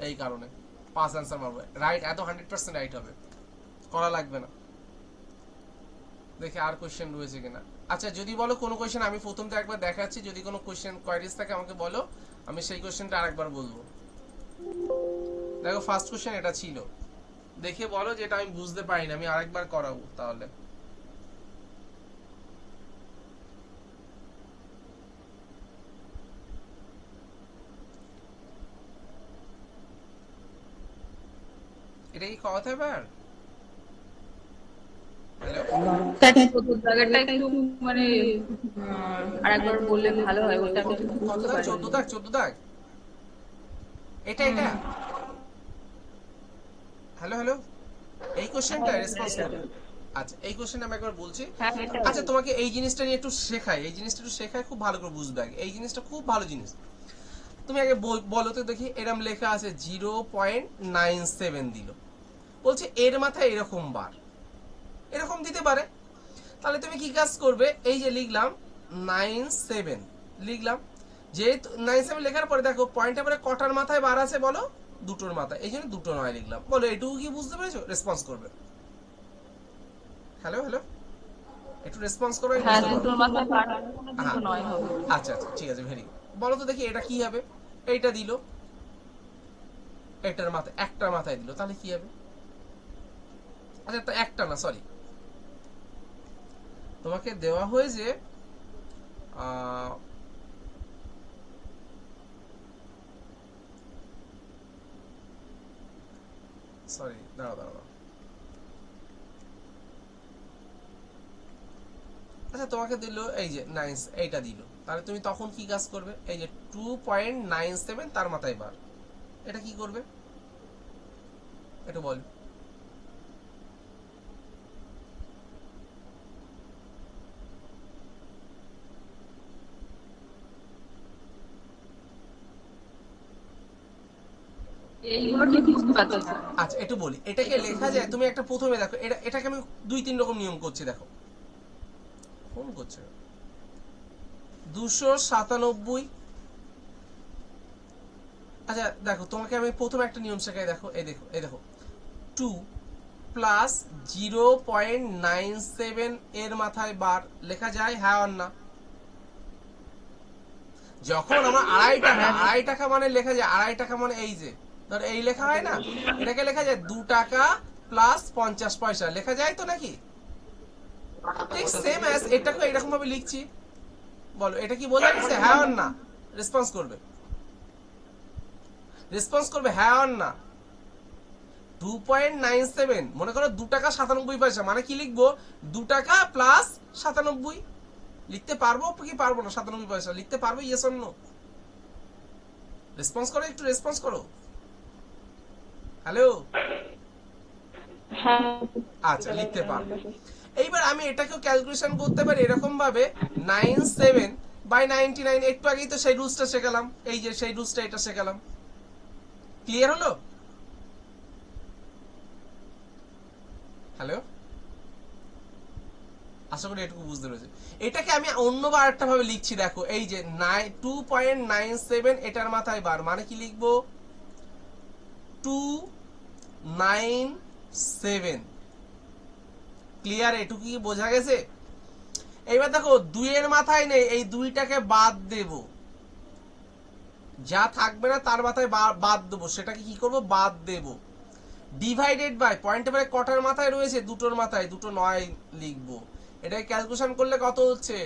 এই কারণে 5 অ্যানসার মারবো। রাইট, এত 100% রাইট হবে, করা লাগবে না। দেখে আর কোশ্চেন রয়েছে কিনা। আচ্ছা যদি বলো কোনো কোশ্চেন, আমি প্রথমটা একবার দেখাচ্ছি, যদি কোনো কোশ্চেন কোয়ারিজ থাকে আমাকে বলো, আমি সেই কোশ্চেনটা আরেকবার বলবো। দেখো ফার্স্ট কোশ্চেন এটা ছিল, দেখে বলো যেটা আমি বুঝতে পারি না, আমি আরেকবার করাবো তাহলে। এটা কি কথা এবার? জায়গাটা একটু মানে আরেকবার বললে ভালো হয়, ওটা আমি ঠিক বুঝতে কত দাগ? পারিনি। 14 দাগ, 14 দাগ, এটা এটা। হ্যালো হ্যালো, এই কোশ্চেনটা রেসপন্স করবে। আচ্ছা এই কোশ্চেন আমি একবার বলছি। হ্যাঁ, এটা আচ্ছা তোমাকে এই জিনিসটা নিয়ে একটু শেখাই, এই জিনিসটা একটু শেখাই, খুব ভালো করে বুঝবে আগে। এই জিনিসটা খুব ভালো জিনিস। তুমি আগে বলো তো দেখি, এরকম লেখা আছে 0.97 দিল, বলছে এর মাথায় এরকম বার, এরকম দিতে পারে। তাহলে তুমি কি কাজ করবে? এই যে লিখলাম 97 লিখলাম, যেহেতু 97 লেখার পরে দেখো পয়েন্টের পরে কটার মাথায় বার আছে বলো? দুটোর মাথায়, এই জন্য দুটো নয় লিখলাম। বলো এটুকু কি বুঝতে পেরেছো? রেসপন্স করবে। হ্যালো হ্যালো, একটু রেসপন্স করো। হ্যাঁ, দুটোর মাথায় বার দুটো নয় হবে। আচ্ছা আচ্ছা ঠিক আছে, ভেরি গুড। বলো তো দেখি এটা কি হবে? এইটা দিল, এটার মাথায় একটার মাথায় দিল, তাহলে কি হবে? আচ্ছা তো একটা না, সরি, তোমাকে দেওয়া হয়েছে সরি দাঁড়াও দাঁড়াও, আচ্ছা তোমাকে দিল এই যে 9, এইটা দিল, তাহলে তুমি তখন কি কাজ করবে? এই যে 2.97 তার মাথায় বার, এটা কি করবে একটু বল। এইগুলো ঠিক বুঝতে পারছি না। আচ্ছা একটু বলি, এটাকে লেখা যায়, তুমি একটা প্রথমে দেখো এটাকে আমি 2-3 রকম নিয়ম করছি। দেখো ফোন করছে, 297। আচ্ছা দেখো তোমাকে আমি প্রথমে একটা নিয়ম শেখাই, দেখো এই দেখো, এই দেখো 2 প্লাস 0.97 এর মাথায় বার লেখা যায়, হ্যাঁ আর না? যখন আমার 2.5 টাকা মানে লেখা যায় 2.5 মানে এই যে ধর এই লেখা হয় না, এটাকে লেখা যায় 2 টাকা প্লাস 50 পয়সা, লেখা যায় তো নাকি? ঠিক সেম অ্যাজ এটাকে এরকম ভাবে লিখছি। বলো এটা কি বোঝা গেছে? হ্যাঁ আর না? রেসপন্স করবে, রেসপন্স করবে হ্যাঁ আর না। 2.97 মনে করো 2 টাকা 97 পয়সা, মানে কি লিখবো? 2 টাকা প্লাস 97 লিখতে পারবো কি পারবো না? 97 পয়সা লিখতে পারবো? Yes or no? রেসপন্স করো, একটু রেসপন্স করো। হ্যালো, আচ্ছা লিখতে পারবো। এইবার আমি এটাকেও ক্যালকুলেশন করতে পারি এরকম ভাবে 97/99। একটু আগেই তো সেই রুলসটা শেখালাম, এই যে সেই রুলসটা এটা শেখালাম। ক্লিয়ার হলো? হ্যালো, আশা করি এটুকু বুঝতে পেরেছি। এটাকে আমি অন্যবার একটা ভাবে লিখছি, দেখো এই যে 2.97 এটার মাথায় বার, মানে কি লিখবো? 297। ক্লিয়ার? এটুকু কি বোঝা গেছে? এইবার দেখো 2 এর মাথায় নেই, এই 2টাকে বাদ দেব, যা থাকবে না তার মাথায় বাদ দেবো, সেটাকে কি করব? বাদ দেব। ডিভাইডেড বাই পয়েন্ট এবারে কটার মাথায় রয়েছে? দুটোর মাথায়, দুটো 9 লিখবো। এটাকে ক্যালকুলেশন করলে কত হচ্ছে?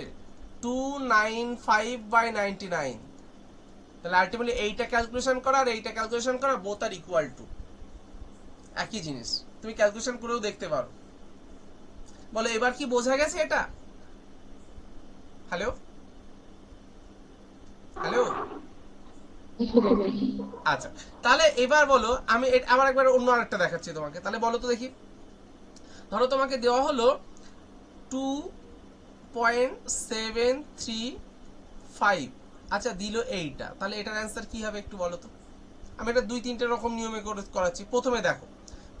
295/99। তাহলে আলটিমেটলি এইটা ক্যালকুলেশন করা আর এইটা ক্যালকুলেশন করা বোথ আর ইকুয়াল টু একই জিনিস। তুমি ক্যালকুলেশন করেও দেখতে পারো। বলো এবার কি বোঝা গেছে এটা? হ্যালো হ্যালো, আচ্ছা তাহলে এবার বলো, আমি আবার একবার অন্য আরেকটা দেখাচ্ছি তোমাকে। তাহলে বলো তো দেখি, ধরো তোমাকে দেওয়া হলো 2.735, আচ্ছা দিল এইটা, তাহলে এটার অ্যান্সার কি হবে একটু বলো তো? আমি এটা 2-3টে রকম নিয়মে করাচ্ছি। প্রথমে দেখো,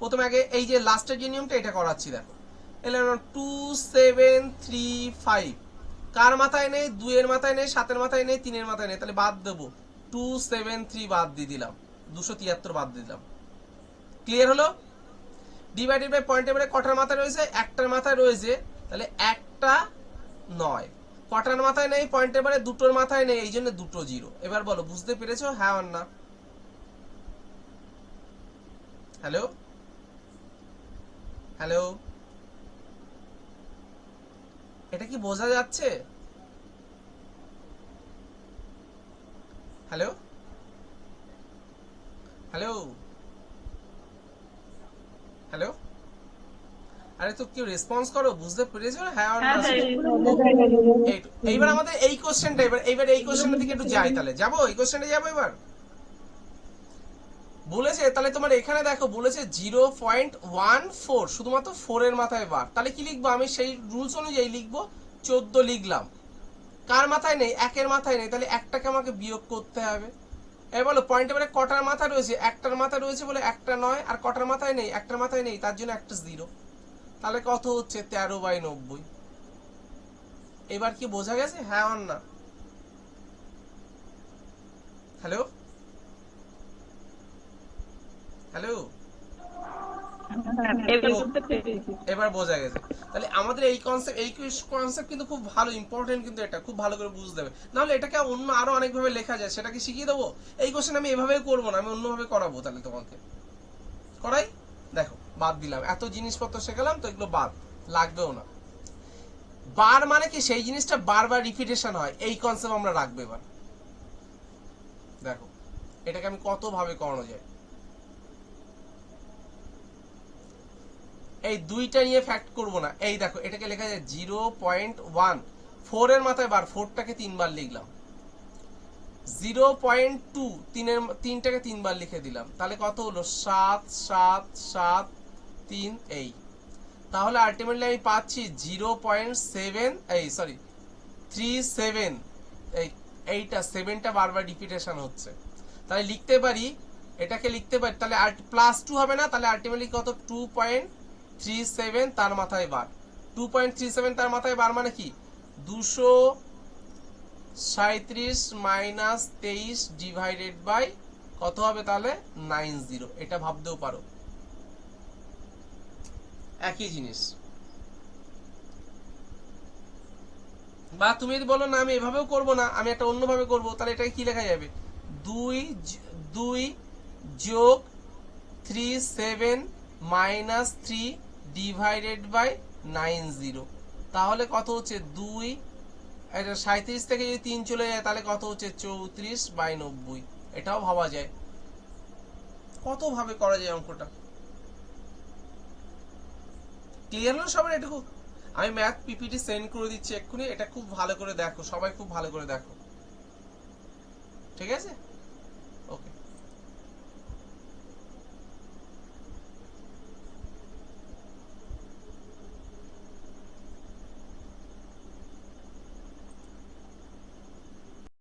প্রথমে আগে এই যে লাস্টের যে নিয়মটা এটা করাচ্ছি। দেখো এলে 2735 কার মাথায় নেই? 2 এর মাথায় নেই, 7 এর মাথায় নেই, 3 এর মাথায় নেই, তাহলে বাদ দেবো। 273 বাদ দিয়ে দিলাম, 273 বাদ দিয়ে দিলাম। ক্লিয়ার হলো? ডিভাইডেড বাই পয়েন্ট এবারে কটার মাথায় রয়েছে? একটার মাথায় রয়েছে, তাহলে একটা 9। কটার মাথায় নেই? পয়েন্ট এবারে দুটোর মাথায় নেই, এই জন্য দুটো 0। এবার বলো বুঝতে পেরেছো? হ্যাঁ আর না? হ্যালো হ্যালো, এটা কি বোঝা যাচ্ছে? হ্যালো হ্যালো হ্যালো, আরে তো কেউ রেসপন্স করো, বুঝতে পেরেছো? হ্যাঁ আর না? এইবার আমাদের এই কোশ্চেনটা, এইবার এই কোশ্চেনটার দিকে একটু যাই। তাহলে যাবো এই কোশ্চেনটা যাবো। এবার বলেছে, তাহলে তোমার এখানে দেখো বলেছে 0.14, শুধুমাত্র 4 এর মাথায় বার। তাহলে কি লিখবো? আমি সেই রুলস অনুযায়ী লিখবো, 14 লিখলাম। কার মাথায় নেই? 1 এর মাথায় নেই, তাহলে একটাকে আমাকে বিয়োগ করতে হবে। এবার বলো পয়েন্ট এবারে কটার মাথায় রয়েছে? একটার মাথায় রয়েছে বলে একটা 9, আর কটার মাথায় নেই? একটার মাথায় নেই, তার জন্য একটা 0। তাহলে কত হচ্ছে? 13/90। এবার কি বোঝা গেছে? হ্যাঁ আর না? হ্যালো হ্যালো, এবার বোঝা গেছে? তাহলে আমাদের এই কনসেপ্ট কিন্তু খুব ভালো, ইম্পর্টেন্ট, কিন্তু এটা খুব ভালো করে বুঝতে হবে। নাহলে এটাকে অন্য আরো অনেকভাবে লেখা যায়, সেটাকে শিখিয়ে দেবো। এই কোশ্চেন আমি এভাবেই করবো না, আমি অন্যভাবে করাবো। তাহলে তোমাকে করাই, দেখো বাদ দিলাম, এত জিনিসপত্র শেখালাম তো এগুলো বাদ, লাগবেও না। বার মানে কি? সেই জিনিসটা বারবার রিপিটেশন হয়, এই কনসেপ্ট আমরা রাখবো। এবার দেখো এটাকে আমি কত ভাবে করানো যায়। এই 2টা নিয়ে ফ্যাক্ট করব না। এই দেখো এটাকে লেখা যায় 0.1, 4 এর মাথায় বার, 4টাকে 3 বার লিখলাম। 0.2, 3টাকে 3 বার লিখে দিলাম, তাহলে কত হলো? 7 7 7 3 এই। তাহলে আলটিমেটলি আমি পাচ্ছি 0.7, এই সরি 37। এইটা 7টা বারবার রিপিটেশন হচ্ছে, তাহলে লিখতে পারি, এটাকে লিখতে পারি, তাহলে +2 হবে না? তাহলে আলটিমেটলি কত? 2.37 তার মাথায় বার। 2.37 তার মাথায় বার মানে কি? 237 - 23 ডিভাইডেড বাই কত হবে? তাহলে 90। এটা ভাবতেও পারো, একই জিনিস। বা তুমি যদি বলো না আমি এভাবেও করবো না, আমি একটা অন্যভাবে করবো, তাহলে এটাকে কি লেখা যাবে? 2 যোগ 37 - 3 ডিভাইডেড বাই 90। তাহলে কত হচ্ছে? 2, এটা 37 থেকে যদি 3 চলে যায় তাহলে কত হচ্ছে? 34/90। এটাও ভাবা যায়, কত ভাবে করা যায় অঙ্কটা। ক্লিয়ার হলো সবার এটুকু? আমি ম্যাথ পিপিটি সেন্ড করে দিচ্ছি এক্ষুনি, এটা খুব ভালো করে দেখো, সবাই খুব ভালো করে দেখো, ঠিক আছে? ওকে।